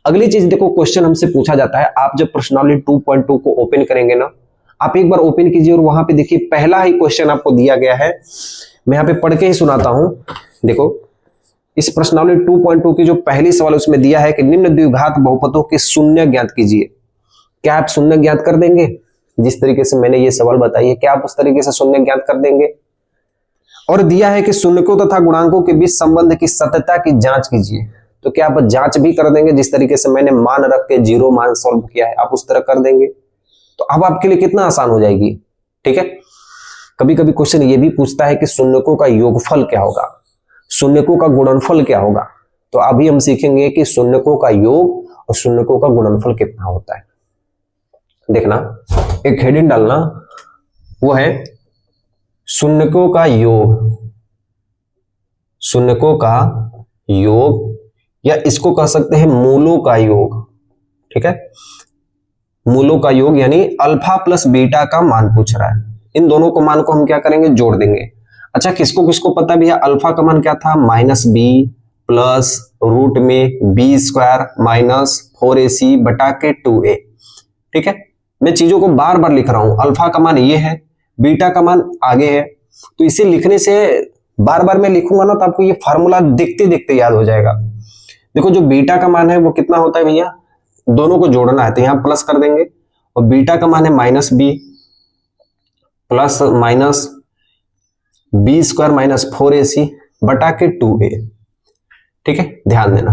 अगली चीज देखो, क्वेश्चन हमसे पूछा जाता है, आप जब प्रश्नावली 2.2 को ओपन करेंगे ना, आप एक बार ओपन कीजिए और वहां पे देखिए पहला ही क्वेश्चन आपको दिया गया है। मैं यहाँ पे पढ़ के ही सुनाता हूं। देखो, इस प्रश्नावली 2.2 की जो पहली सवाल उसमें दिया है कि निम्न द्विघात बहुपदों के शून्य ज्ञात कीजिए। क्या आप शून्य ज्ञात कर देंगे? जिस तरीके से मैंने ये सवाल बताई है, क्या आप उस तरीके से शून्य ज्ञात कर देंगे? और दिया है कि शून्यकों तथा गुणांकों के बीच संबंध की सत्यता की जांच कीजिए। तो क्या आप जांच भी कर देंगे? जिस तरीके से मैंने मान रख के 0 मान सॉल्व किया है, आप उस तरह कर देंगे, तो अब आपके लिए कितना आसान हो जाएगी। ठीक है, कभी कभी क्वेश्चन ये भी पूछता है कि शून्यकों का योगफल क्या होगा, शून्यकों का गुणनफल क्या होगा। तो अभी हम सीखेंगे कि शून्यकों का योग और शून्यकों का गुणनफल कितना होता है। देखना, एक हेडिंग डालना, वो है शून्यकों का योग, शून्यकों का योग, या इसको कह सकते हैं मूलों का योग। ठीक है, मूलों का योग यानी अल्फा प्लस बीटा का मान पूछ रहा है। इन दोनों को मान को हम क्या करेंगे, जोड़ देंगे। अच्छा, किसको किसको पता भैया, अल्फा का मान क्या था, -b प्लस रूट में b² माइनस 4ac बटा के 2a। ठीक है, मैं चीजों को बार बार लिख रहा हूं, अल्फा का मान ये है, बीटा का मान आगे है, तो इसे लिखने से बार बार मैं लिखूंगा ना, तो आपको ये फार्मूला देखते देखते याद हो जाएगा। देखो, जो बीटा का मान है वो कितना होता है भैया, दोनों को जोड़ना है तो यहां प्लस कर देंगे, और बीटा का मान है -b plus minus b² minus 4ac बटा के 2a। ठीक है, ध्यान देना,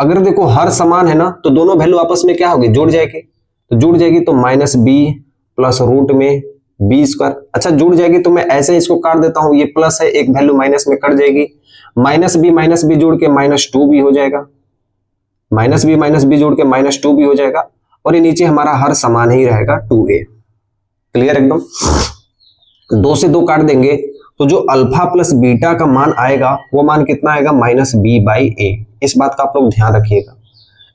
अगर देखो हर समान है ना, तो दोनों वैल्यू आपस में क्या होगी, जुड़ जाएगी। तो जुड़ जाएगी तो -b प्लस रूट में b²। अच्छा, जुड़ जाएगी तो मैं ऐसे इसको काट देता हूं, ये प्लस है, एक वैल्यू माइनस में कट जाएगी, -b जोड़ के -2b हो जाएगा, -b जोड़ के -2b हो जाएगा, और ये नीचे हमारा हर समान ही रहेगा 2a। क्लियर एकदम। 2 से 2 काट देंगे तो जो अल्फा प्लस बीटा का मान आएगा वो मान कितना आएगा, -b/a। इस बात का आप लोग ध्यान रखिएगा,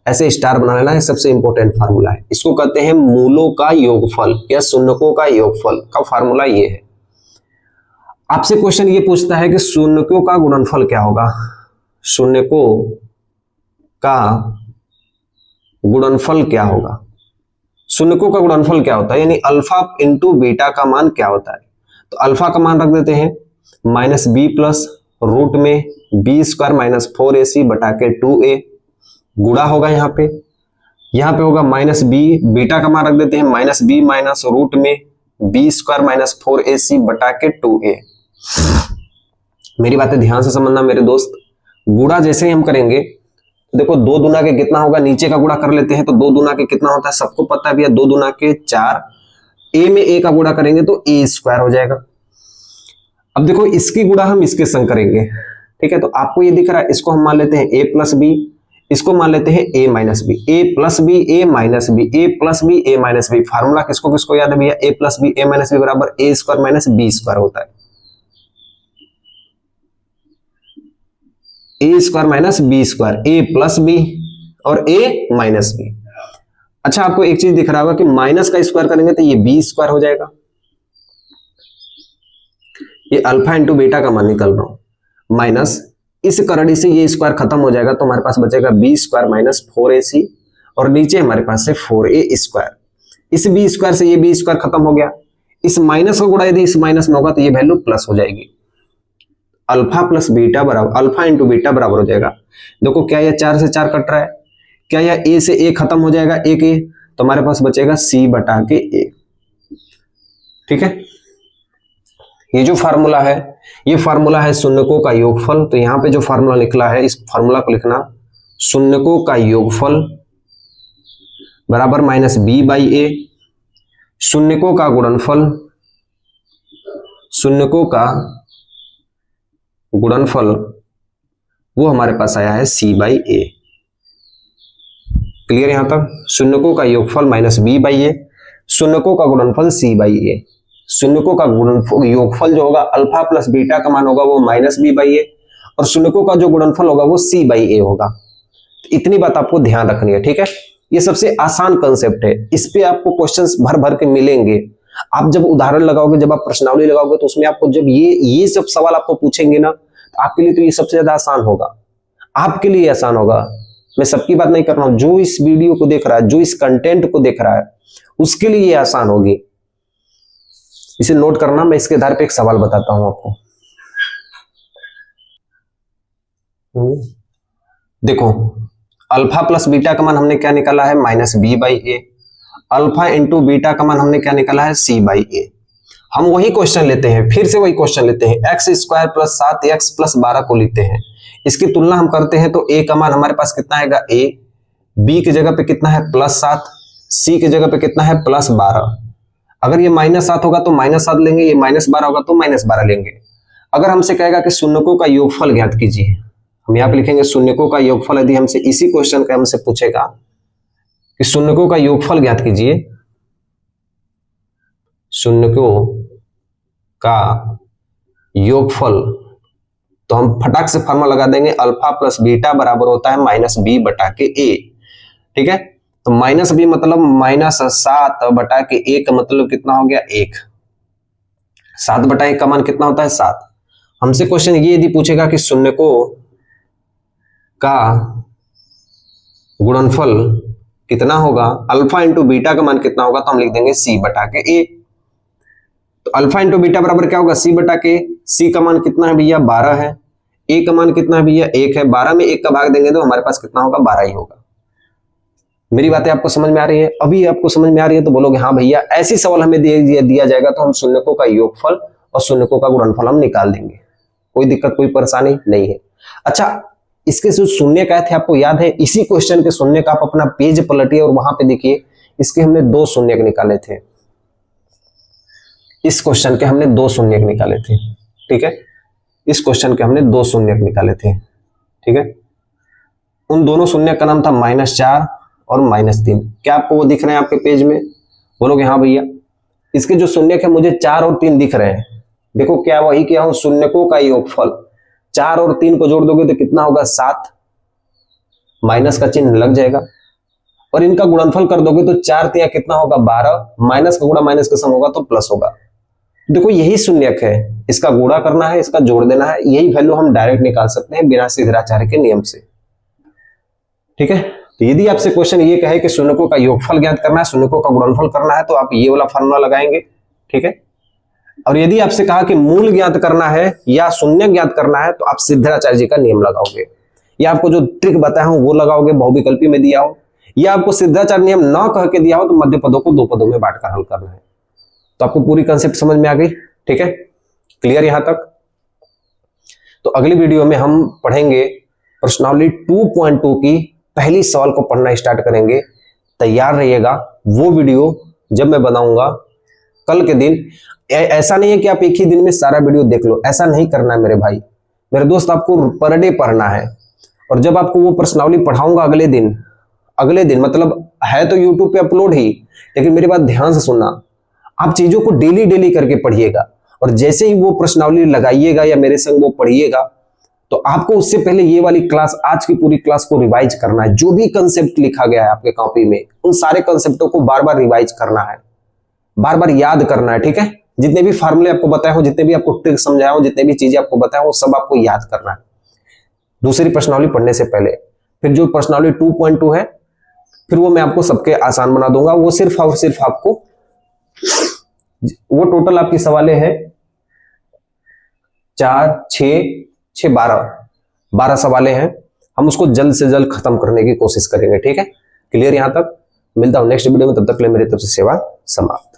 ऐसे स्टार बना लेना है, सबसे इंपॉर्टेंट फार्मूला है। इसको कहते हैं मूलों का योगफल या शून्यकों का योगफल का फार्मूला ये है। आपसे क्वेश्चन ये पूछता है कि शून्यकों का गुणनफल क्या होगा, शून्यकों का गुणनफल क्या होगा। शून्यकों का गुणनफल क्या होता है, यानी अल्फा इंटू बीटा का मान क्या होता है। तो अल्फा का मान रख देते हैं -b प्लस रूट में b² माइनस 4ac बटा के 2a, गुणा होगा यहाँ पे होगा -b, बीटा का मान रख देते हैं -b माइनस रूट में b² माइनस 4ac बटा के 2a। मेरी बातें ध्यान से समझना मेरे दोस्त, गुणा जैसे ही हम करेंगे, देखो 2 दूना के कितना होगा, नीचे का गुणा कर लेते हैं तो 2 दूना के कितना होता है, सबको पता है भैया, 2 दूना के 4, a में a का गुणा करेंगे तो a² हो जाएगा। अब देखो, इसकी गुणा हम इसके संग करेंगे। ठीक है, तो आपको ये दिख रहा है, इसको हम मान लेते हैं a प्लस b, इसको मान लेते हैं a minus b, a plus b a minus b, a plus b a minus b। Formula किसको किसको याद है भैया, a plus b a minus b बराबर a² माइनस b² होता है, a² minus b², a plus b और a minus b। अच्छा, आपको एक चीज दिख रहा होगा कि माइनस का स्क्वायर करेंगे तो ये b² हो जाएगा, ये अल्फा इंटू बीटा का मान निकल रहा हूं, माइनस इस करड़ी से ये स्क्वायर खत्म हो जाएगा, तो हमारे पास बचेगा b² माइनस 4ac, और नीचे हमारे पास है 4a²। इस b² से ये b² खत्म हो गया, इस माइनस का गुणा यदि इस माइनस में होगा तो ये वैल्यू प्लस हो जाएगी। अल्फा प्लस बीटा बराबर अल्फा इंटू बीटा बराबर हो जाएगा, देखो क्या यह 4 से 4 कट रहा है, क्या यह a से a खत्म हो जाएगा, एक a, तो हमारे पास बचेगा c बटा के a। ठीक है, ये जो फार्मूला है, ये फार्मूला है शून्यकों का योगफल। तो यहां पे जो फार्मूला निकला है, इस फार्मूला को लिखना, शून्यकों का योगफल बराबर -b/a, शून्यकों का गुणनफल शून्यकों का गुणनफल वो हमारे पास आया है सी बाई ए। क्लियर यहां तक? शून्यकों का योगफल माइनस बी बाई ए, शून्यकों का गुणनफल सी बाई ए। शून्यकों का गुणनफल योगफल जो होगा अल्फा प्लस बीटा का मान होगा वो माइनस बी बाई ए, और शून्यकों का जो गुणनफल होगा वो सी बाई ए होगा। तो इतनी बात आपको ध्यान रखनी है, ठीक है। ये सबसे आसान कंसेप्ट है, इस पे आपको क्वेश्चंस भर भर के मिलेंगे। आप जब उदाहरण लगाओगे, जब आप प्रश्नावली लगाओगे, तो उसमें आपको जब ये सब सवाल आपको पूछेंगे ना, तो आपके लिए तो ये सबसे ज्यादा आसान होगा, आपके लिए आसान होगा। मैं सबकी बात नहीं कर रहा हूं, जो इस वीडियो को देख रहा है, जो इस कंटेंट को देख रहा है, उसके लिए ये आसान होगी। इसे नोट करना, मैं इसके आधार पे एक सवाल बताता हूं आपको। देखो, अल्फा प्लस बीटा का मान हमने क्या निकाला है? Minus B by A. Alpha into beta का मान हमने क्या निकाला है? C by A. हम वही क्वेश्चन लेते हैं, फिर से वही क्वेश्चन लेते हैं, x square plus 7x plus 12 को लेते हैं। इसकी तुलना हम करते हैं तो a का मान हमारे पास कितना आएगा? a, b की जगह पे कितना है? प्लस 7, c की जगह पे कितना है? प्लस 12। अगर ये माइनस 7 होगा तो माइनस 7 लेंगे, ये माइनस 12 होगा तो माइनस 12 लेंगे। अगर हमसे कहेगा कि शून्यकों का योगफल ज्ञात कीजिए, हम यहाँ पे लिखेंगे शून्यकों का योगफल। यदि हमसे इसी क्वेश्चन का हमसे पूछेगा कि शून्यकों का योगफल ज्ञात कीजिए, शून्यकों का योगफल, तो हम फटाक से फॉर्मूला लगा देंगे, अल्फा प्लस बीटा बराबर होता है माइनस बी बटा के ए। ठीक है, तो माइनस बी मतलब माइनस 7 बटा के ए का मतलब कितना हो गया? 1। 7 बटा 1 का मान कितना होता है? 7। हमसे क्वेश्चन ये यदि पूछेगा कि शून्यकों का गुणनफल कितना होगा, अल्फा इंटू बीटा का मान कितना होगा, तो हम लिख देंगे सी बटा के ए। तो अल्फा इंटू बीटा बराबर क्या होगा? सी बटा के। सी का मान कितना है भैया? 12 है। ए का मान कितना है भैया? 1 है। 12 में 1 का भाग देंगे तो हमारे पास कितना होगा? 12 ही होगा। मेरी बातें आपको समझ में आ रही है? अभी आपको समझ में आ रही है तो बोलोगे हाँ भैया, ऐसी सवाल हमें दिया जाएगा तो हम शून्यकों का योगफल और शून्यकों का गुणनफल हम निकाल देंगे, कोई दिक्कत कोई परेशानी नहीं है। अच्छा, इसके जो शून्य का थे आपको याद है? इसी क्वेश्चन के शून्य का आप अपना पेज पलटिए और वहां पे देखिए, इसके हमने 2 शून्य निकाले थे। इस क्वेश्चन के हमने 2 शून्य निकाले थे। ठीक है, इस क्वेश्चन के हमने 2 शून्य निकाले थे। ठीक है, उन दोनों शून्य का नाम था -4 और -3। क्या आपको वो दिख रहे हैं आपके पेज में? बोलोगे हाँ भैया। इसके जो शून्य है मुझे 4 और 3 दिख रहे हैं। देखो क्या वही किया हूं, शून्यकों का योगफल 4 और 3 को जोड़ दोगे तो कितना होगा? 7। माइनस का चिन्ह लग जाएगा। और इनका गुणनफल कर दोगे तो 4 3 कितना होगा? 12। माइनस का गुणा माइनस का सम होगा तो प्लस होगा। देखो यही शून्यक है, इसका गुणा करना है, इसका जोड़ देना है। यही वैल्यू हम डायरेक्ट निकाल सकते हैं बिना सिद्धाचार्य के नियम से। ठीक है, तो यदि आपसे क्वेश्चन ये कहे कि शून्यकों का योगफल ज्ञात करना है, शून्यकों का गुणनफल करना है, तो आप ये वाला फॉर्मूला लगाएंगे। ठीक है, और यदि आपसे कहा कि मूल ज्ञात करना है या शून्य ज्ञात करना है, तो आप सिद्धाचार्य जी का नियम लगाओगे, या आपको जो ट्रिक बताया हूं वो लगाओगे, बहुविकल्पी में दिया हो, या आपको सिद्धाचार्य नियम न कह के दिया हो तो मध्य पदों को 2 पदों में बांटकर हल करना है। तो आपको पूरी कंसेप्ट समझ में आ गई? ठीक है, क्लियर यहां तक? तो अगली वीडियो में हम पढ़ेंगे प्रश्नावली 2.2 की पहली सवाल को पढ़ना स्टार्ट करेंगे। तैयार रहिएगा, वो वीडियो जब मैं बनाऊंगा कल के दिन। ऐसा नहीं है कि आप एक ही दिन में सारा वीडियो देख लो, ऐसा नहीं करना है मेरे भाई मेरे दोस्त, आपको पर डे पढ़ना है। और जब आपको वो प्रश्नावली पढ़ाऊंगा अगले दिन मतलब है तो यूट्यूब पे अपलोड ही, लेकिन मेरी बात ध्यान से सुनना, आप चीजों को डेली करके पढ़िएगा। और जैसे ही वो प्रश्नावली लगाइएगा या मेरे संग वो पढ़िएगा, तो आपको उससे पहले ये वाली क्लास, आज की पूरी क्लास को रिवाइज करना है। जो भी कंसेप्ट लिखा गया है आपके कॉपी में, उन सारे कंसेप्टों को बार बार रिवाइज करना है, बार बार याद करना है। ठीक है, जितने भी फार्मूले आपको बताए हो, जितने भी आपको ट्रिक समझाया हो, जितने भी चीजें आपको बताया हो, सब आपको याद करना है दूसरी प्रश्नावली पढ़ने से पहले। फिर जो प्रश्नावली 2.2 है, फिर वो मैं आपको सबके आसान बना दूंगा। वो सिर्फ और सिर्फ आपको, वो टोटल आपकी सवालें हैं 4 6 12 सवालें हैं। हम उसको जल्द से जल्द खत्म करने की कोशिश करेंगे। ठीक है, क्लियर यहां तक? मिलता हूं नेक्स्ट वीडियो में, तब तक के लिए मेरी तरफ से सेवा समाप्त।